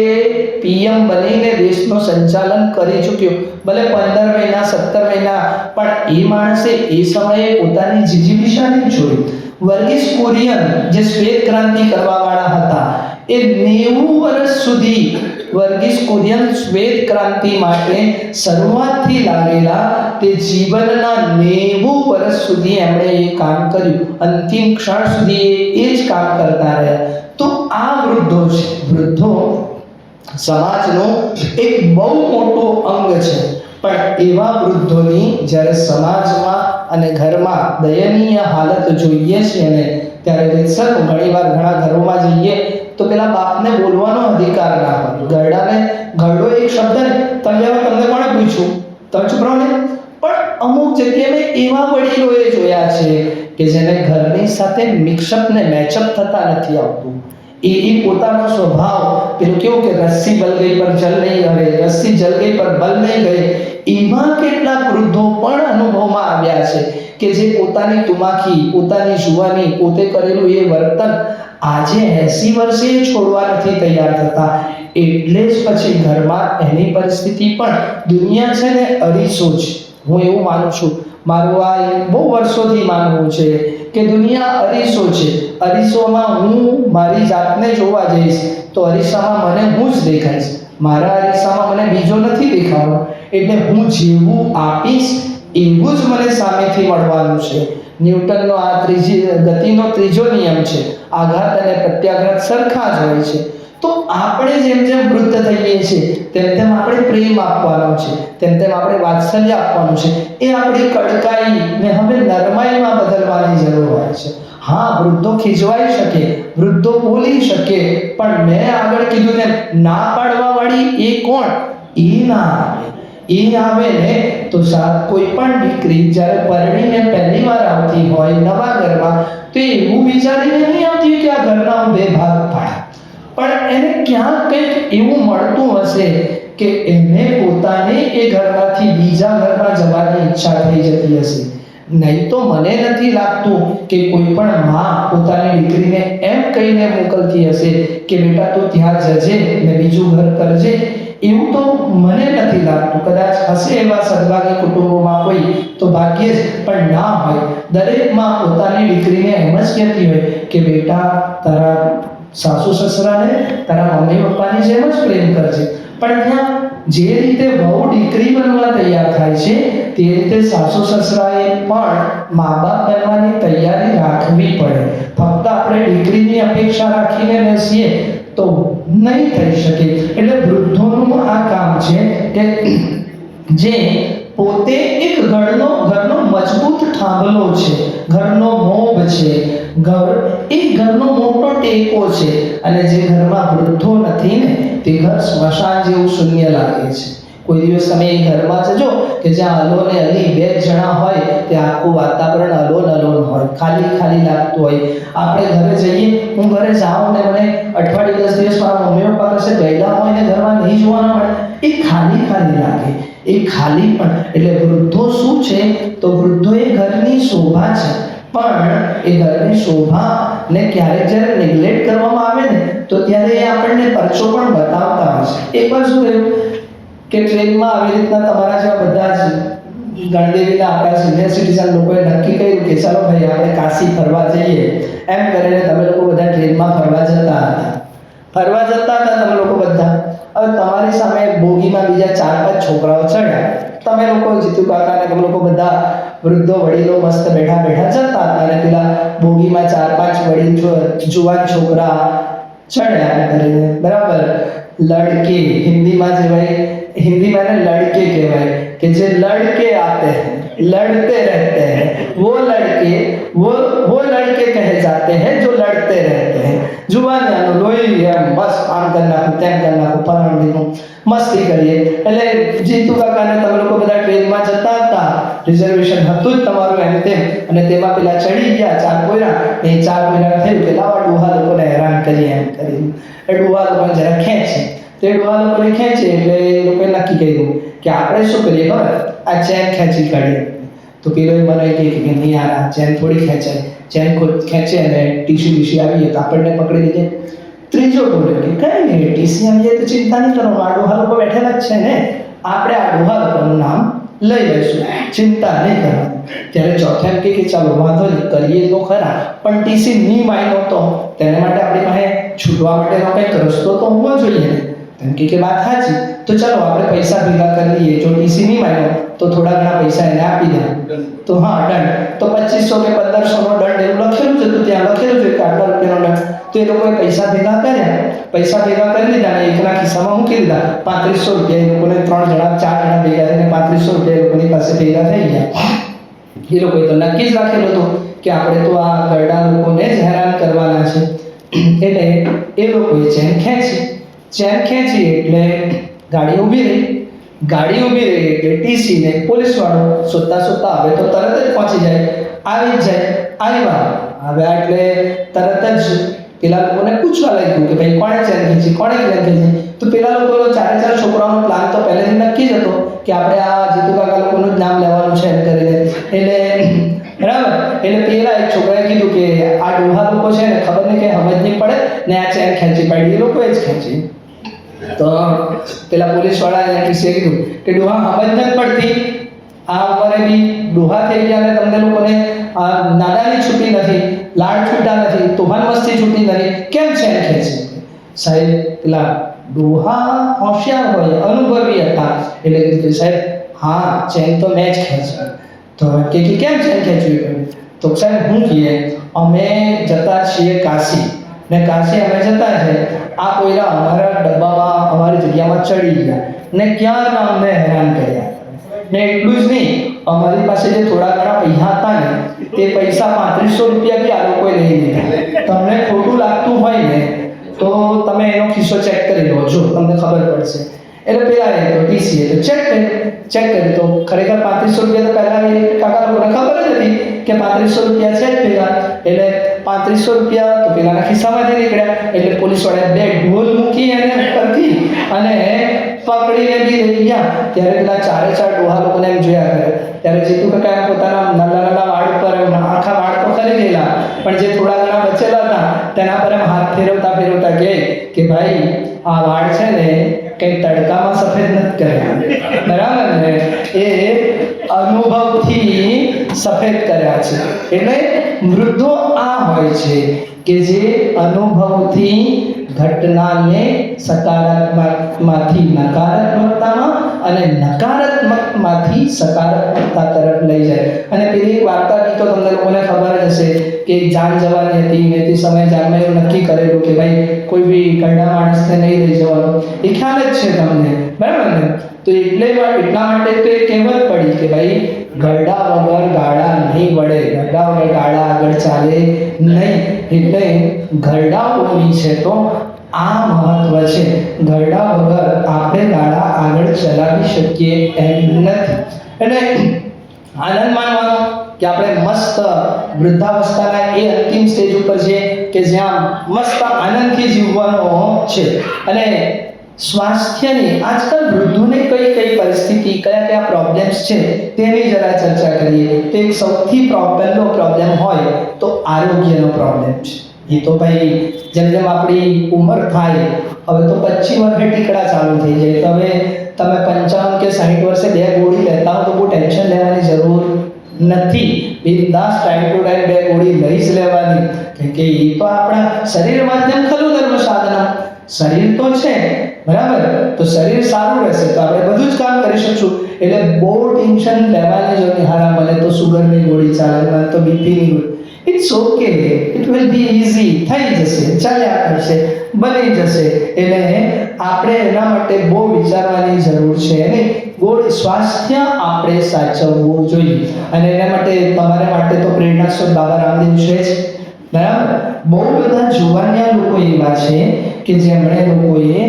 પીએમ બનીને દેશનું સંચાલન કરી ચૂક્યો. ભલે 15 મહિના 17 મહિના, પણ એ માણસે એ સમયે પોતાની જીજીવિષા નહીં જોઈ. વર્ગીસ કુરિયન જે શ્વેત ક્રાંતિ કરવા વાળા હતા એ 90 વર્ષ સુધી વર્ગીસ કુરિયન શ્વેત ક્રાંતિ માટે શરૂઆતથી લાગેલા તે જીવનના 90 વર્ષ સુધી એમણે એ કામ કર્યું. અંતિમ ક્ષણ સુધી એ જ કામ કરતા રહ્યા. તો આ વૃદ્ધો છે. વૃદ્ધો સમાજનું એક બહુ મોટું અંગ છે. પણ એવા વૃદ્ધોની જ્યારે સમાજમાં અને ઘરમાં દયનીય હાલત જોઈએ છીએ ને ત્યારે રીતસર ઘણીવાર ઘણા ઘરોમાં જઈએ તો પેલા બાપને બોલવાનો અધિકાર ના હોય. ઘરડો એક શબ્દ ને તમે તમને કોણે પૂછ્યું, તમે ચૂપ રહો ને. પણ અમુક જગ્યાએ મેં એવા વડીલોએ જોયા છે કે જેને ઘરની સાથે મિક્સઅપ ને મેચઅપ થતા નથી આવતું. એ પોતાનો સ્વભાવ પેલું કેવું કે રસ્સી બલ ગઈ પર જલ નહીં હવે, રસ્સી જલ ગઈ પર બલ નહીં ગઈ. એવા કેટલાક વૃદ્ધો પણ અનુભવમાં આવ્યા છે કે જે પોતાની તુમાખી, પોતાની જુવાની, પોતે કરેલું એ વર્તન આજે 80 વર્ષે છોડવા નથી તૈયાર થતા. એટલે જ પછી ઘરમાં એની પરિસ્થિતિ પણ દુનિયા છે ને અરીસો છે. હું એવું માનું છું, મારું આ બહુ વર્ષોથી માનવું છે કે દુનિયા અરીસો છે. અરીસોમાં હું મારી જાતને જોવા જઈશ તો અરીસામાં મને હું જ દેખાઈશ. મારા અરીસામાં મને બીજો નથી દેખાવાનો. એટલે હું જેવું આપીશ એવું જ મને સામેથી મળવાનું છે. ન્યૂટનનો આ ગતિનો ત્રીજો નિયમ છે. આઘાત અને પ્રત્યાઘાત સરખા જ હોય છે. તો આપણે જેમ જેમ વૃદ્ધ થઈએ છીએ તેમ તેમ આપણે પ્રેમ આપવાનો છે, તેમ તેમ આપણે વાત્સલ્ય આપવાનું છે. એ આપણી કડકાઈ ને હવે નરમાઈમાં બદલવાની જરૂર હોય છે. હા, વૃદ્ધો ખીજવાઈ શકે, વૃદ્ધો બોલી શકે, પણ મેં આગળ કીધું તેમ ના પાડવા વાળી એ કોણ? એ ના આવે. એ આવે ને તો કોઈ પણ દીકરી જ્યારે પરણીને પહેલી વાર આવતી હોય નવા ઘરમાં તો એવું વિચારીને નહીં આવતી કે આ ઘરના બે ભાગ પાડે. પણ એને ક્યાંક કંઈક એવું મળતું હશે કે એને પોતાને એ ઘરમાંથી બીજા ઘરમાં જવાની ઈચ્છા થઈ જતી હશે. નહીં તો મને નથી લાગતું કે કોઈ પણ માં પોતાની દીકરીને એમ કહીને મોકલતી હશે કે બેટા તું ત્યાં જજે ને બીજું ઘર કરજે. એવું તો મને નથી લાગતું. કદાચ હશે એવા સદભાગી કુટુંબોમાં કોઈ તો ભાગ્યે જ, પણ ના હોય. દરેક માં પોતાની દીકરીને એમ જ કહેતી હોય કે બેટા તારા સાસુ સસરાને તારા મમ્મી પપ્પાની જેમ જ પ્રેમ કરજે. પણ ત્યાં જે રીતે વહુ દીકરી બનવા તૈયાર થાય છે તે રીતે સાસુ સસરાએ પણ મા બાપ બનવાની તૈયારી રાખવી પડે. ફક્ત આપણે દીકરીની અપેક્ષા રાખીને બેસીએ તો નહીં થઈ શકે. એટલે વૃદ્ધોનું આ કામ છે કે જે પોતે એક ઘરનો મજબૂત થાંભલો છે, ઘરનો મોભ છે, ઘરનો મોટો ટેકો છે. અને જે ઘરમાં વૃદ્ધો નથી ને તે ઘર સ્મશાન જેવું શૂન્ય લાગે છે. કોઈ દિવસ તમે એ ઘરમાં જજો કે જ્યાં અલો ને અલી બે જણા હોય તે આખું વાતાવરણ અલોન હોય, ખાલી લાગતું હોય. આપણે ઘરે જઈએ, હું ઘરે જાઉં ને મને અઠવાડિયે 10 દિવસ મારા મમ્મી પપ્પા પાસે ગયેલા હોય ને ઘરમાં નહીં જોવાના મળે, એ ખાલી લાગે. એ ખાલી પણ એટલે વૃદ્ધો શું છે તો વૃદ્ધો એ ઘરની શોભા છે. પણ એ ઘરની શોભા ને ક્યારેક જ્યારે નેગ્લેક્ટ કરવામાં આવે ને તો ત્યારે એ આપણને પરચો પણ બતાવતા હોય છે. એકવાર શું થયું કે ટ્રેનમાં આવી રીતના તમારા જેવા બધા જ ગણદેવીના આપણા સિનિયર સિટીઝન લોકોએ નક્કી કર્યું કે ચાલો ભાઈ આપણે કાશી ફરવા જઈએ. એમ કરીને તમે લોકો બધા ટ્રેનમાં ફરવા જતા હતા તમે લોકો બધા. હવે તમારી સામે બોગીમાં બીજા 4-5 છોકરાઓ ચડ્યા. તમે લોકો જીતુ કાકા ને તમે લોકો બધા વૃદ્ધો વડીલો મસ્ત બેઠા જતા હતા અને પેલા બોગીમાં 4-5 જુવાન છોકરા ચડ્યા કરીને બરાબર. લડકે હિન્દીમાં એને लड़के कहवाए कि जो लड़के आते हैं लड़ते रहते हैं वो लड़के कहे जाते हैं जो लड़ते रहते हैं. जुबानियानो लोही बस આમ કરી નાખું તેમ કરી નાખું ફલાણું મસ્તી કરીએ. એટલે જીતુ કાકાને તમે લોકો બધા ટ્રેનમાં જતા હતા, રિઝર્વેશન હતું જ તમારું એમ તેમ, અને તેમાં પેલા ચડી ગયા 4 કોયરા. એ 4 કોયરા થયું કે લાવા ડોહા લોકોને હેરાન કરીએ એમ કરીને એ ડોહા લોકોને જરા ખેંચે. તે ડોહા લોકોને ખેંચે એટલે એ લોકોએ નક્કી કર્યું કે આપણે શું કરીએ ખબર, આ ચેન ખેંચી કાઢીએ. તો પેલો મને કહે કે નહીં યાર આ ચેન થોડી ખેંચાય, ચેન ખેંચે અને ટીસી આવીએ તો આપણને પકડી લીધે. ત્રીજો બોલ્યો કે કંઈ નહીં ટીસી આવીએ તો ચિંતા નહીં કરવાનું, આ ડોહા લોકો બેઠેલા જ છે ને, આપણે આ ડોહા લોકોનું નામ લઈ લઈશું, ચિંતા નહીં કરવાની. ત્યારે ચોથા એમ કે ચાલો વાંધો નહીં કરીએ તો ખરા, પણ ટીસી નહીં માન્યો તો તેને માટે આપણી પાસે છૂટવા માટેનો કંઈક રસ્તો તો હોવો જોઈએ ને. કે વાત સાચી, તો ચાલો આપણે પૈસા ભેગા કરી લઈએ, જો ટીસી નહીં માન્યો તો થોડા ઘણા પૈસા એને આપી દે, તો હા દંડ, તો 2500 કે 1500 નો દંડ એવું લખેલું જ હતું, ત્યાં લખેલું છે કે આટલા રૂપિયાનો દંડ. તો એ લોકોએ પૈસા ભેગા કર્યા, પૈસા ભેગા કરી લીધા અને એકના ખિસ્સામાં મૂકી દીધા. 3500 રૂપિયા એ લોકોને 3 જણા 4 જણા ભેગા થઈને 3500 રૂપિયા એ લોકોની પાસે ભેગા થઈ ગયા. એ લોકોએ તો નક્કી જ રાખેલું હતું કે આપણે તો આ ગરડા લોકોને જ હેરાન કરવાના છે. એટલે એ લોકોએ ચેન ખેંચી એટલે ગાડી ઊભી રહી એટલે ટીસી ને પોલીસ વાળો શોધતા હવે તો તરત જ પહોંચી જાય, આવી જ જાય. હવે એટલે તરત જ પેલા લોકોને પૂછવા લાગ્યું કે ભાઈ કોણે ચેન ખેંચી. તો પેલા લોકોનો 4 છોકરાઓનો પ્લાન તો પહેલેથી નક્કી જ હતો કે આપણે આ જીતુ કાકા લોકોનું જ નામ લેવાનું છે એમ કરીને. એટલે બરાબર, એટલે પેલા એક છોકરાએ કીધું કે આ ડોહા લોકો છે ને ખબર નહીં કે સમજ નહીં પડે ને આ ચેન ખેંચી પાડી, એ લોકોએ જ ખેંચી. તો પેલા પોલીસ વાળા એને ટીસીએ કીધું કે ડોહા સમજ નથી પડતી, આ ઉંમરે બી ડોહા થઈ ગયા અને તમને લોકોને નાદાની છૂટી નથી, લાડ છૂટા નથી, તોફાન મસ્તી છૂટી નથી, કેમ ચેન ખેંચી? સાહેબ પેલા ડોહા હોશિયાર હોય, અનુભવી હતા, એટલે કીધું કે સાહેબ હા ચેન તો મેં જ ખેંચી. તો કે કેમ ચેન ખેંચ્યું? તો સાહેબ હું કહીએ અમે જતા છીએ કાશી, ને કાશી અમે જતા છે, આ કોઈરા અમારા ડબ્બામાં અમારી જગ્યામાં ચડી ગયા ને ક્યારના અમને હેરાન કર્યા. ને એટલું જ નહીં, અમારી પાસે જે થોડા ઘણા પૈસા હતા ને તે પૈસા 3500 રૂપિયા બી આ લોકોએ લઈ લીધા. તમને ખોટું લાગતું હોય ને તો તમે એનો ખિસ્સો ચેક કરી લો, જો તમને ખબર પડશે. એટલે પેલા એ તો ટીસી તો ચેક કરી તો ખરેખર 3500 રૂપિયા તો પહેલા એ કાકા લોકોને ખબર જ હતી કે 3500 રૂપિયા છે જ ભેગા. એટલે 3500 રૂપિયા તો પેલાના ખિસ્સામાંથી નીકળ્યા. એટલે પોલીસ વાળાએ 2 ઢોલ મૂકી એને ઉપરથી અને પકડીને બી લઈ ગયા. ત્યારે પેલા 4 ડોહા લોકોને એમ જોયા કરે. ત્યારે જીતુ કાકા પોતાના નાના વાળ ઉપર આખા વાળ તો ખરી ગયેલા, પણ જે થોડા ઘણા બચેલા હતા તેના પર એમ હાથ ફેરવતા કહે કે ભાઈ આ વાળ છે ને કંઈ તડકામાં સફેદ નથી કર્યા, બરાબર ને, એ અનુભવથી સફેદ કર્યા છે. એટલે વૃદ્ધો આ હોય છે કે જે અનુભવથી ઘટનાને સકારાત્મકમાંથી નકારાત્મકતામાં અને નકારાત્મકમાંથી સકારાત્મકતા તરફ લઈ જાય. અને પેલી વાર્તા બી તો તમને લોકોને ખબર જ હશે કે જાન જવાની હતી ને તે સમયે જાનમાં એવું નક્કી કરેલું કે ભાઈ કોઈ બી ગરડા માણસને નહીં લઈ જવાનો. એ ખ્યાલ જ છે તમને, બરાબર ને? તો એટલા માટે તો એ કહેવત પડી કે ભાઈ ગરડા વગર ગાડા નહીં વળે, ગરડા વગર ગાડા આગળ ચાલે નહીં. એટલે ગરડાઓની છે તો આ મહત્વ છે. ગરડા વગર આપણે ગાડા આગળ ચલાવી શકીએ એમ નથી. એટલે આનંદ માનવાનો કે આપણે મસ્ત વૃદ્ધાવસ્થાના એ અંતિમ સ્ટેજ ઉપર છે કે જ્યાં મસ્ત આનંદથી જીવવાનો છે. અને સ્વાસ્થ્યની આજકાલ વૃદ્ધોને કઈ પરિસ્થિતિ, કયા પ્રોબ્લેમ્સ છે તેની જરા ચર્ચા કરીએ. તો એક સૌથી પહેલો પ્રોબ્લેમ હોય તો આરોગ્યનો પ્રોબ્લેમ છે. એ તો ભાઈ જેમ આપણી ઉંમર થાય, હવે તો 25 વર્ષે ટીકડા ચાલુ થઈ જાય, તો હવે તમે 55 કે 60 વર્ષે 2 ગોળી લેતા હો તો બહુ ટેન્શન લેવાની જરૂર નથી. બિંદાસ ટાઈમ ટુ ટાઈમ 2 ગોળી લઈ જ લેવાની, કારણ કે એ તો આપણા શરીર માધ્યમ ખરું ધર્મ સાધના. શરીર તો છે, બરાબર, તો શરીર સારું રહેશે તો આપણે બધું જ કામ કરી શકશું. એટલે બહુ ટેન્શન લેવાની જરૂર નહીં. હારા મને તો સુગરની ગોળી ચાલે, મને તો બીપીની ગોળી, it's okay, it will be easy, થઈ જશે, ચાલ્યા કરશે, બની જશે. એટલે આપણે એના માટે બહુ વિચારવાની જરૂર છે નહીં. સ્વાસ્થ્ય આપણે સાચવવું જોઈએ. અને એના માટે તમારા માટે તો પ્રેરણા સ્ત્રોત બાબા રામદેવ છે જ, બરાબર. બહુ બધા જુવાનિયા લોકો એવા છે કે જેમણે લોકોએ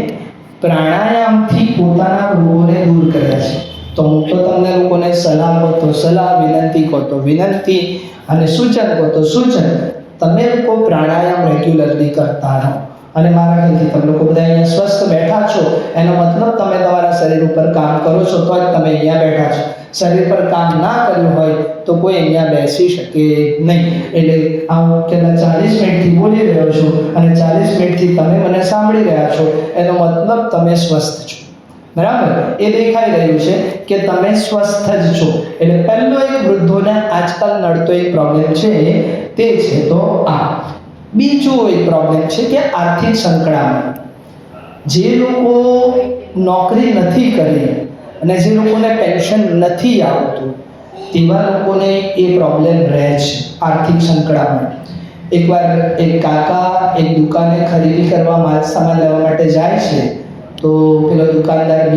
પ્રાણાયામથી પોતાના રોગોને દૂર કર્યા છે. તો હું તો તમને લોકોને સલાહ કહો તો સલાહ, વિનંતી કહો તો વિનંતી, અને સૂચન કહો તો સૂચન. તમે લોકો પ્રાણાયામ રેગ્યુલરલી કરતા રહો. અને મારા ખ્યાલથી તમે લોકો બધા અહીંયા સ્વસ્થ બેઠા છો એનો મતલબ તમે તમારા શરીર ઉપર કામ કરો છો, તો જ તમે અહીંયા બેઠા છો. શરીર પર કામ ના કર્યું હોય તો કોઈ અહીંયા બેસી શકે નહીં. એટલે હું કેટલા 40 મિનિટથી બોલી રહ્યો છું અને 40 મિનિટથી તમે મને સાંભળી રહ્યા છો, એનો મતલબ તમે સ્વસ્થ છો, બરાબર. એ દેખાઈ રહ્યું છે કે તમે સ્વસ્થ જ છો. એટલે પહેલો એક વૃદ્ધોને આજકાલ નડતો એક પ્રોબ્લેમ છે તે છે તો આ. બીજો એક પ્રોબ્લેમ છે કે આર્થિક સંકળામણ. જે લોકો નોકરી નથી કરી અને જે લોકોને પેન્શન નથી આવતું તેવા લોકોને એ પ્રોબ્લેમ રહે છે, આર્થિક સંકળામણ. એકવાર એક કાકા એક દુકાને ખરીદી કરવા માલ સામાન લેવા માટે જાય છે, તો પેલો દુકાનદાર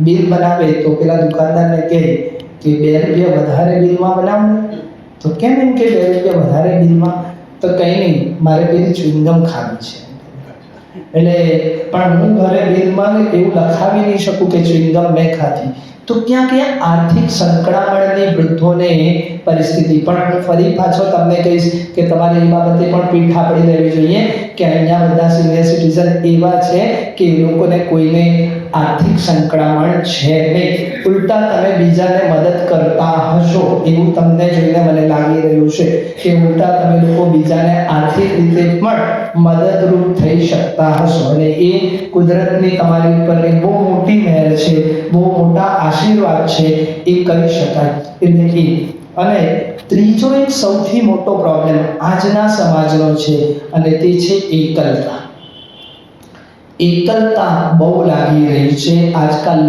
બિલ બનાવે તો પેલા દુકાનદારને કહે કે 2 રૂપિયા વધારે બિલમાં બનાવો ને. તો કેમ એમ કે 2 રૂપિયા વધારે બિલમાં? તો કંઈ નહીં, મારે પેલી ચ્યુઇંગમ ખાવી છે. એટલે પણ હું ઘરે બિલમાં એવું લખાવી નહીં શકું કે ચ્યુઇંગમ મેં ખાધી. તો ક્યાંક આર્થિક સંકળામણની વૃદ્ધોને પરિસ્થિતિ. પણ હું ફરી પાછો તમને કહીશ કે તમારે એ બાબતે પણ પીઠ થાપડી લેવી જોઈએ કે અહીંયા બધા સિનિયર સિટીઝન એવા છે કે એ લોકોને કોઈને આર્થિક સંકળામણ છે નહીં, ઉલટા તમે બીજાને મદદ કરતા હશો એવું તમને જોઈને મને લાગી રહ્યું છે કે ઉલટા તમે લોકો બીજાને આર્થિક રીતે પણ મદદરૂપ થઈ શકતા હશો. અને એ કુદરતની તમારી ઉપરની બહુ મોટી મહેર છે, બહુ મોટા આશીર્વાદ છે એ કહી શકાય. એટલે અને ત્રીજો એક સૌથી મોટો પ્રોબ્લેમ આજના સમાજનો છે અને તે છે એકલતા. એકલતા બહુ લાગી રહી છે આજકાલ.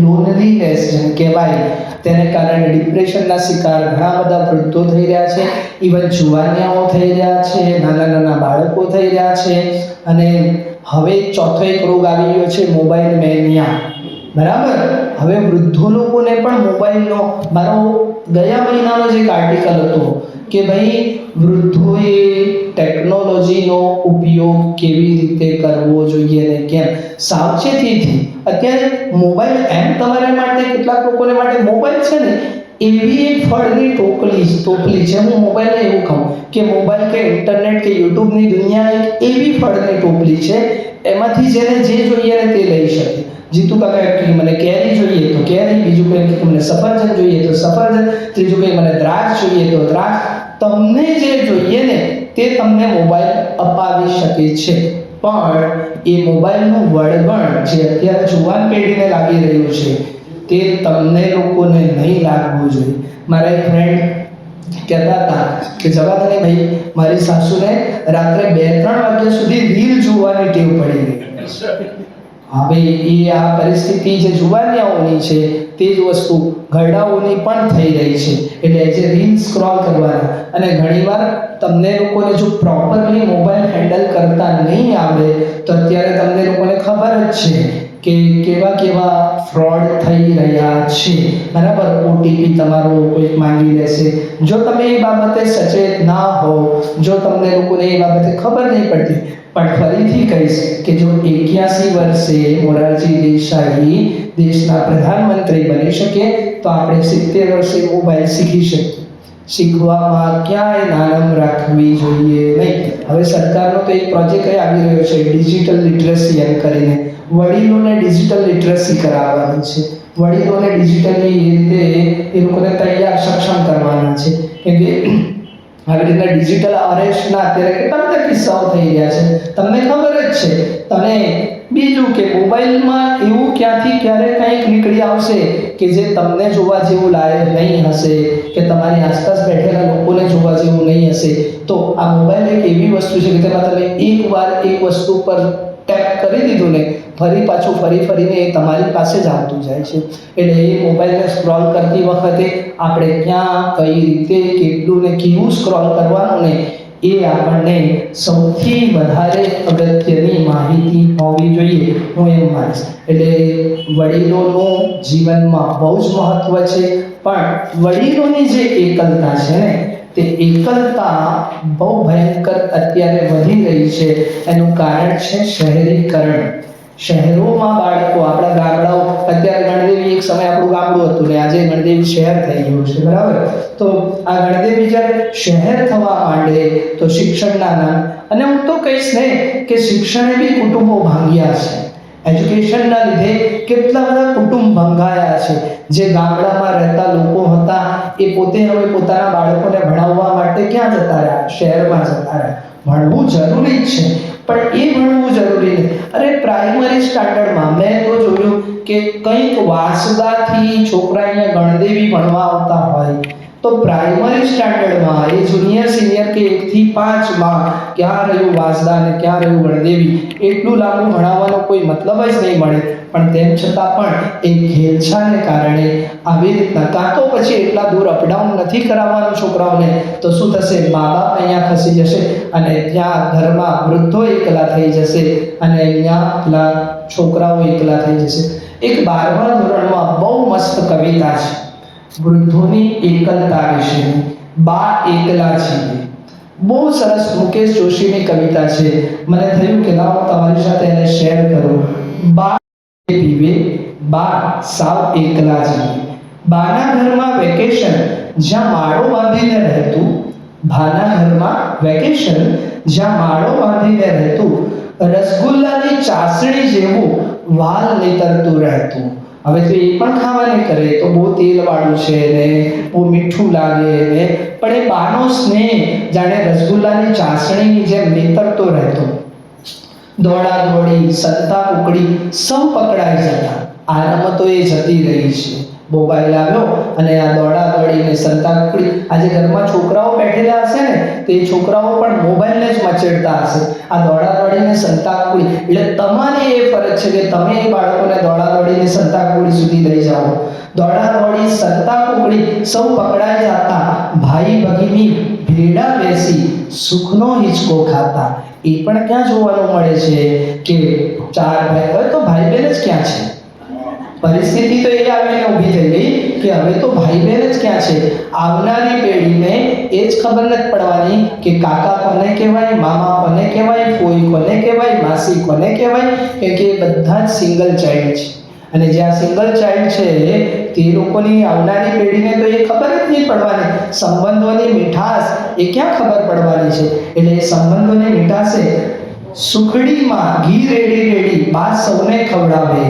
લોનલીનેસ જેમ કહેવાય, તેને કારણે ડિપ્રેશનના શિકાર ઘણા બધા વૃદ્ધો થઈ રહ્યા છે, ઇવન જુવાનિયાઓ થઈ રહ્યા છે, નાના નાના બાળકો થઈ રહ્યા છે. અને હવે ચોથો એક રોગ આવી ગયો છે, મોબાઈલ મેનિયા. બરાબર, હવે વૃદ્ધો લોકોને પણ મોબાઈલનો, મારો ગયા મહિનાનો જ એક આર્ટિકલ હતો કે ભાઈ વૃદ્ધોએ ટેકનોલોજીનો ઉપયોગ કેવી રીતે કરવો જોઈએ ને કેમ, સાવચેતીથી. અત્યારે મોબાઈલ એમ તમારા માટે, કેટલાક લોકોને માટે મોબાઈલ છે ને એવી એક ફળની ટોપલી છે. હું મોબાઈલને એવું કહું કે મોબાઈલ કે ઇન્ટરનેટ કે યુટ્યુબની દુનિયા એક એવી ફળની ટોપલી છે, એમાંથી જેને જે જોઈએ ને તે લઈ શકે. જીતુ કાકા કે મને કેરી જોઈએ તો કેરી, બીજું કંઈ કે મને સફરજન જોઈએ તો સફરજન, ત્રીજું કંઈ મને દ્રાક્ષ જોઈએ તો દ્રાક્ષ. તમને જે જોઈએ ને તે તમને મોબાઈલ અપાવી શકે છે. પણ એ મોબાઈલનું વળગણ જે અત્યારે જુવાન પેઢીને લાગી રહ્યું છે તે તમને લોકોને નહીં લાગવું જોઈએ. મારા એક ફ્રેન્ડ કહેતા હતા કે જવા દે ભાઈ, મારી સાસુને રાત્રે 2-3 વાગ્યા સુધી રીલ જોવાની ટેવ પડી ગઈ. હવે એ આ પરિસ્થિતિ જે જુવાનિયાઓની છે તે જ વસ્તુ ઘરડાઓની પણ થઈ રહી છે. એટલે જે રીલ સ્ક્રોલ કરવાના, અને ઘણીવાર તમને લોકોને જો પ્રોપરલી મોબાઈલ હેન્ડલ કરતા નહીં આવડે તો અત્યારે તમને લોકોને ખબર જ છે કે કેવા કેવા ફ્રોડ થઈ રહ્યા છે. બરાબર, ઓટીપી તમારો કોઈક માંગી લેશે. જો તમે એ બાબતે સચેત ના હો, જો તમને લોકોને એ બાબતે ખબર નહીં પડતી, પણ ફરીથી કહીશ કે જો 81 વર્ષે મોરારજી દેસાઈ દેશના પ્રધાનમંત્રી બની શકે તો આપણે 70 વર્ષે મોબાઈલ શીખી શકીએ. શીખવામાં ક્યાંય નાનમ રાખવી જોઈએ નહીં. હવે સરકારનો તો એક પ્રોજેક્ટ આવી રહ્યો છે, ડિજિટલ લિટરસી એમ કરીને. વડીલોને ડિજિટલ લિટરસી કરાવવાની છે. વડીલોને ડિજિટલી એ રીતે એ લોકોને તૈયાર સક્ષમ કરવાના છે. કેમ કે આવી રીતના ડિજિટલ અરેસ્ટના અત્યારે કેટલા બધા કિસ્સાઓ થઈ રહ્યા છે, તમને ખબર જ છે. અને બીજું કે મોબાઈલમાં એવું ક્યાંથી ક્યારે કંઈક નીકળી આવશે કે જે તમને જોવા જેવું લાયક નહીં હશે, કે તમારી આસપાસ બેઠેલા લોકોને જોવા જેવું નહીં હશે. તો આ મોબાઈલ એક એવી વસ્તુ છે કે તેમાં તમે એકવાર એક વસ્તુ પર ટેપ કરી દીધું ને ફરીને એ તમારી પાસે જ આવતું જાય છે. એટલે એ મોબાઈલને સ્ક્રોલ કરતી વખતે આપણે ક્યાં, કઈ રીતે, કેટલું ને કેવું સ્ક્રોલ કરવાનું ને એ આપણને સૌથી વધારે અગત્યની માહિતી હોવી જોઈએ, હું એમ માનીશ. એટલે વડીલોનું જીવનમાં બહુ જ મહત્વ છે. પણ વડીલોની જે એકલતા છે ને તે એકલતા બહુ ભયંકર અત્યારે વધી રહી છે. એનું કારણ છે શહેરીકરણ. શહેરોમાં બાળકો, આપણા ગામડાઓ, અત્યારે ગણદેવી એક સમય આપણું ગામડું હતું ને આજે ગણદેવી શહેર થઈ ગયું છે. બરાબર, તો આ ગણદેવી જ્યારે શહેર થવા માંડે તો શિક્ષણના નામ, અને હું તો કહીશ ને કે શિક્ષણે બી કુટુંબો ભાંગ્યા છે. એજ્યુકેશનના લીધે કેટલા બધા કુટુંબ ભંગાયા છે. જે ગામડામાં રહેતા લોકો હતા એ પોતે હવે પોતાના બાળકોને ભણાવવા માટે ક્યાં જતા રહ્યા? શહેરમાં જતા રહ્યા. ભણવું જરૂરી જ છે, પણ એ ભણવું જરૂરી નહીં. અરે પ્રાઇમરી સ્ટાન્ડર્ડમાં મેં તો જોયું કે કંઈક વાંસદાથી છોકરા અહીંયા ગણદેવી ભણવા આવતા હોય તો તો પ્રાઇમરી સ્ટાન્ડર્ડમાં એ જુનિયર સિનિયર કે 1 થી 5માં ક્યાં રહ્યું વાંસદા અને ક્યાં રહ્યું ગણદેવી એટલું લાંબુ ભણાવવાનો કોઈ મતલબ જ નહીં મળે. પણ તેમ છતાં પણ એ ઘેલછાને કારણે આવી રીતના કાં તો પછી એટલા દૂર અપડાઉન નથી કરાવવાનું છોકરાઓને, તો શું થશે, મા બાપ અહીંયા ખસી જશે અને ત્યાં ઘરમાં વૃદ્ધો એકલા થઈ જશે અને અહીંયા પેલા છોકરાઓ એકલા થઈ જશે. એક 12મા ધોરણમાં બહુ મસ્ત કવિતા છે વૃદ્ધોની એકલતા વિશેની, બા એકલા છીએ. બહુ સરસ મુકેશ જોશીની કવિતા છે. મને થયું કે લાવો તમારી સાથે એને શેર કરું. બા પીવે, બા સાવ એકલા છીએ. બાના ઘરમાં વેકેશન જ્યાં માળો બાંધીને રહેતું, બાના ઘરમાં વેકેશન જ્યાં માળો બાંધીને રહેતું, રસગુલ્લાની ચાસણી જેવું વાલ નીતરતું રહેતું. હવે તો એ પણ ખાવાને કરે તો બહુ તેલવાળું છે ને બહુ મીઠું લાગે ને, પણ એ બાનો સ્નેહ જાણે રસગુલ્લાની ચાસણીની જેમ નીતરતો રહેતો. દોડા દોડી, સંતા કુકડી સૌ પકડાઈ જતા. આ રમતો એ જતી રહી છે. મોબાઈલ આવ્યો અને આ દોડા દોડીને સંતા કુકડી, આજે ઘરમાં છોકરાઓ બેઠેલા હશે ને તો એ છોકરાઓ પણ મોબાઈલને જ મચેડતા હશે. આ દોડા દોડીને સંતા કુકડી, એટલે તમારી એ ફરજ છે કે તમે એ બાળકોને દોડા દોડીને સંતા કુકડી સુધી લઈ જાઓ. દોડા દોડી, સંતા કુકડી સૌ પકડાઈ જતા. ભાઈ ભગીની ભેડા બેસી સુખનો હિંચકો ખાતા. એ પણ ક્યાં જોવાનું મળે છે કે 4 ભાઈ, હવે તો ભાઈ બહેન જ ક્યાં છે? પરિસ્થિતિ તો એ આવીને ઊભી થઈ ગઈ કે હવે તો ભાઈ બહેન જ ક્યાં છે? આવનારી પેઢીને એ જ ખબર નથી પડવાની કે કાકા કોને કહેવાય, મામા કોને કહેવાય, ફોઈ કોને કહેવાય, માસી કોને કહેવાય, કે બધા જ સિંગલ ચાઇલ્ડ છે. અને જ્યાં સિંગલ ચાઇલ્ડ છે તે લોકોની આવનારી પેઢીને તો એ ખબર જ નહીં પડવાની. સંબંધોની મીઠાશ એ ક્યાં ખબર પડવાની છે? એટલે એ સંબંધોની મીઠાશે સુખડીમાં ઘી રેડી રેડી બા સૌને ખવડાવે.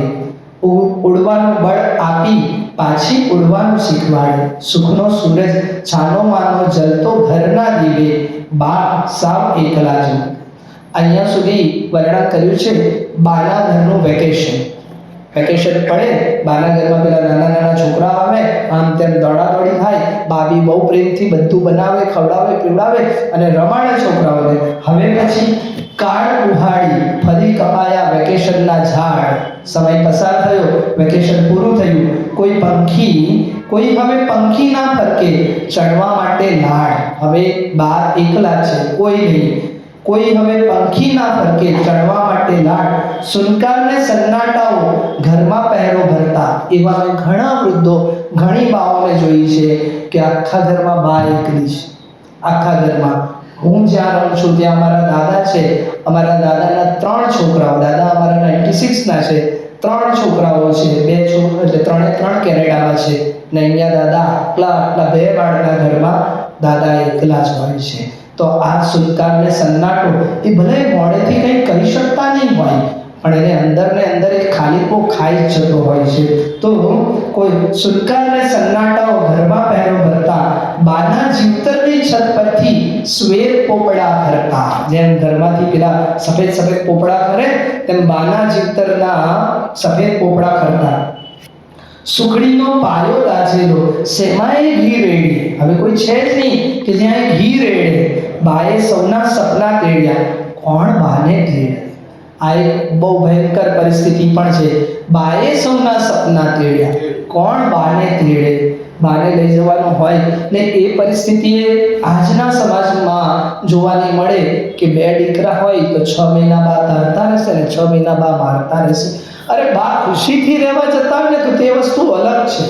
ઉડવાનું બળ આપી પાછી ઉડવાનું શીખવાડે. સુખનો સૂરજ છાનો માનો જલતો ઘરના દીવે, બા સાવ એકલા જ. અહીંયા સુધી વર્ણન કર્યું છે બાના ઘરનું વેકેશન. વેકેશન પડે, બાના ઘરમાં પેલા નાના નાના છોકરા આવે, આમ તેમ દોડા દોડી થાય. બાબી બહુ પ્રેમથી બધું બનાવે, ખવડાવે, પીવડાવે અને રમાડે છોકરાઓને. હવે પછી કાળ ઉહાડી ફરી કપાયા વેકેશનના ઝાડ. સમય પસાર થયો, વેકેશન પૂરું થયું. કોઈ હવે પંખી ના ફરકે, ચડવા માટે લાડ. હવે બા એકલા છે, કોઈ નહીં. કોઈ હવે પંખી ના ફરકે, ચડવા માટે લાડ. સુનકારને સન્નાટાઓ ઘરમાં પહેરો ભરતા. એવા મેં ઘણા વૃદ્ધો, ઘણી બાઓને જોઈ છે કે આખા ઘરમાં બા એકલી છે. આખા ઘરમાં. હું જ્યાં રહું છું ત્યાં અમારા દાદા છે. અમારા દાદાના 3 છોકરાઓ, દાદા અમારા 96ના છે. 3 છોકરાઓ છે, 2 છોકરા એટલે 3 કેનેડામાં છે ને અહીંયા દાદા આટલા 2 બાળકના ઘરમાં દાદા એકલા જ હોય છે. તો આ સુનકાર ને સન્નાટો એ ભલે મોડેથી કંઈ કહી શકતા નહીં હોય, પણ એને અંદર ને અંદર એક ખાલીપો ખાઈ જ જતો હોય છે. તો કોઈ સુનકાર ને સન્નાટાઓ ઘરમાં પહેરો ભરતા, બાના જીવતરની છત પરથી શ્વેત પોપડા ફરતા. જેમ ઘરમાંથી પેલા સફેદ સફેદ પોપડા ફરે તેમ બાના જીવતરના સફેદ પોપડા ફરતા. સુખડીનો પાયો દાઝેલો, શેમાય ઘી રેડી. હવે કોઈ છે જ નહીં કે જ્યાં ઘી રેડે. બાએ સૌના સપના તેડ્યા, કોણ બાને તેડે? આ એક બહુ ભયંકર પરિસ્થિતિ પણ છે. બાએ સૌના સપના તેડ્યા, કોણ બાને તેડે? બાને લઈ જવાનું હોય ને એ પરિસ્થિતિ આજના સમાજમાં જોવાની મળે કે 2 દીકરા હોય તો 6 મહિના બા તરતા રહેશે ને 6 મહિના બા મારતા રહેશે. અરે બા ખુશીથી રહેવા જતા હોય ને તો તે વસ્તુ અલગ છે.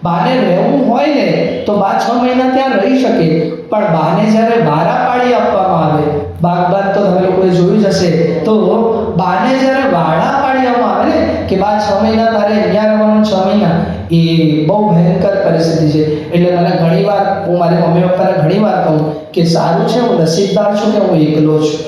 બાને રહેવું હોય ને તો બા 6 મહિના ત્યાં રહી શકે, પણ બાને જ્યારે વારા પાડી આપવામાં આવે, બાગબાન તો તમે લોકોએ જોયું જ હશે, તો બાને જ્યારે વાડા પાડી આપવામાં આવે ને કે બા 6 મહિના તારે અહીંયા રહેવાનું, 6 મહિના, એ બહુ ભયંકર પરિસ્થિતિ છે. એટલે મને ઘણીવાર, હું મારી મમ્મી પપ્પાને ઘણીવાર કહું કે સારું છે હું નસીબદાર છું કે હું એકલો છું.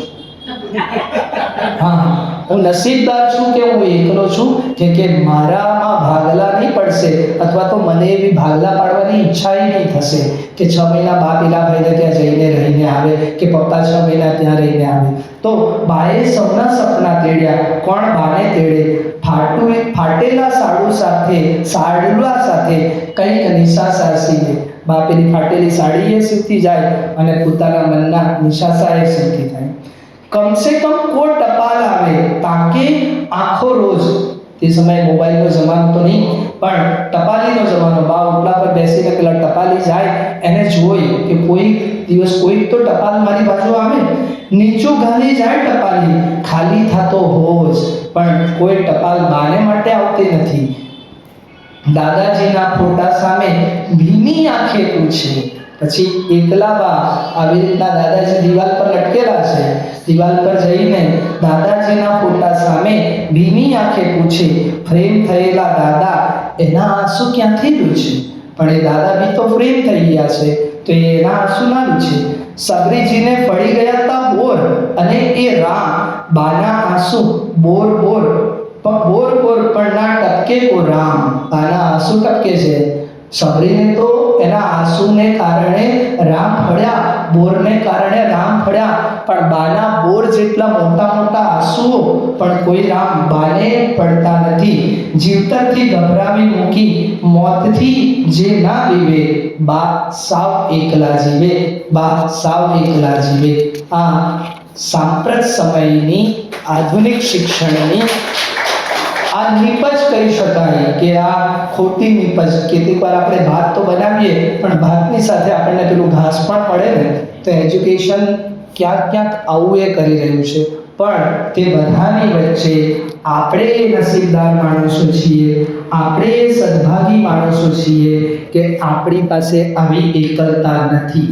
હા, હું નસીબદાર છું કે હું એકલો છું કે મારામાં ભાગલા નહીં પડશે, અથવા તો મને એવી ભાગલા પાડવાની ઈચ્છા નહીં થશે કે 6 મહિના બા પેલા ભાઈને ત્યાં જઈને રહીને આવે કે પપ્પા 6 મહિના ત્યાં રહીને આવે. તો બાએ સૌના સપના તેડ્યા, કોણ બાને તેડે? ફાટેલા સાડુલા સાથે કંઈક નિશા સારસીને. બાપેની ફાટેલી સાડી એ સીવતી જાય અને પોતાના મનના નિશાસા એ સીવતી થાય. કમસે કમ કોઈ ટપાલ આવે તાકે આખો રોજ, તે સમયે મોબાઈલનો જમાનો તો નહીં પણ ટપાલીનો જમાનો, બા ઓટલા પર બેસીને પેલા ટપાલી જાય એને જોઈ કે કોઈ દિવસ કોઈ તો ટપાલ મારી બાજુ આવે, નીચું ગાલી જાય ટપાલી, ખાલી થતો હોજ પણ કોઈ ટપાલ બાને માટે આવતી નથી. દાદાજીના ફોટા સામે ભીની આંખે પૂછે. પછી એકલા બા આવી રીતના દાદાજી દિવાલ પર લટકેલા છે, દિવાલ પર જઈને દાદાજીના ફોટા સામે ભીની આંખે પૂછે. ફ્રેમ થયેલા દાદા એના આંસુ ક્યાંથી લૂછે? પણ એ દાદા બી તો ફ્રેમ થઈ ગયા છે તો એના આંસુ ના લૂછે. સબરીજીને ફળી ગયા તા બોર અને એ રામ બાના આંસુ બોર બોર બોર બોર પણ ના ટપકે કો રામ, બાના આંસુ ટપકે છે. સબરીને તો એના આંસુને કારણે રામ ફળ્યા, બોરને કારણે રામ ફળ્યા, પણ બાના બોર જેટલા મોટા મોટા આંસુઓ પણ કોઈ રામ બાને પડતા નથી. જીવતરથી ગભરાવી મૂકી મોતથી જે ના બીવે, બા સાવ એકલા જીવે, બા સાવ એકલા જીવે. આ સાંપ્રત સમયની આધુનિક શિક્ષણની આ નિપજ કહી શકાય કે આ ખોટી નિપજ. કેટલીક વાર આપણે ભાત તો બનાવીએ પણ ભાતની સાથે આપણને પેલું ઘાસ પણ મળે ને, તો એજ્યુકેશન ક્યાંક ક્યાંક આવું એ કરી રહ્યું છે. પણ તે બધાની વચ્ચે આપણે નસીબદાર માણસો છીએ, આપણે સદભાગી માણસો છીએ કે આપણી પાસે આવી એકલતા નથી.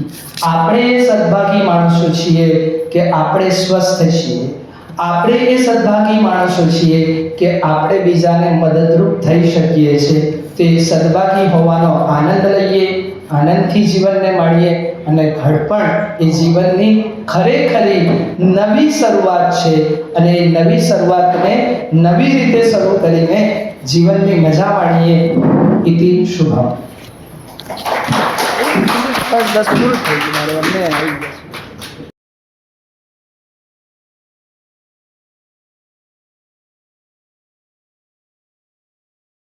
આપણે સદભાગી માણસો છીએ કે આપણે સ્વસ્થ છીએ. આપણે એ સદભાગી માણસો છીએ કે આપણે બીજાને મદદરૂપ થઈ શકીએ છીએ. તે સદભાગી હોવાનો આનંદ લઈએ, આનંદથી જીવનને માણીએ અને ઘડપણ એ જીવનની ખરેખરી નવી શરૂઆત છે અને એ નવી શરૂઆતને નવી રીતે શરૂ કરીને જીવનની મજા માણીએ. ઇતિ શુભમ. 10 પૂરું થઈ ગયું મારે, અમને આવી ગયું.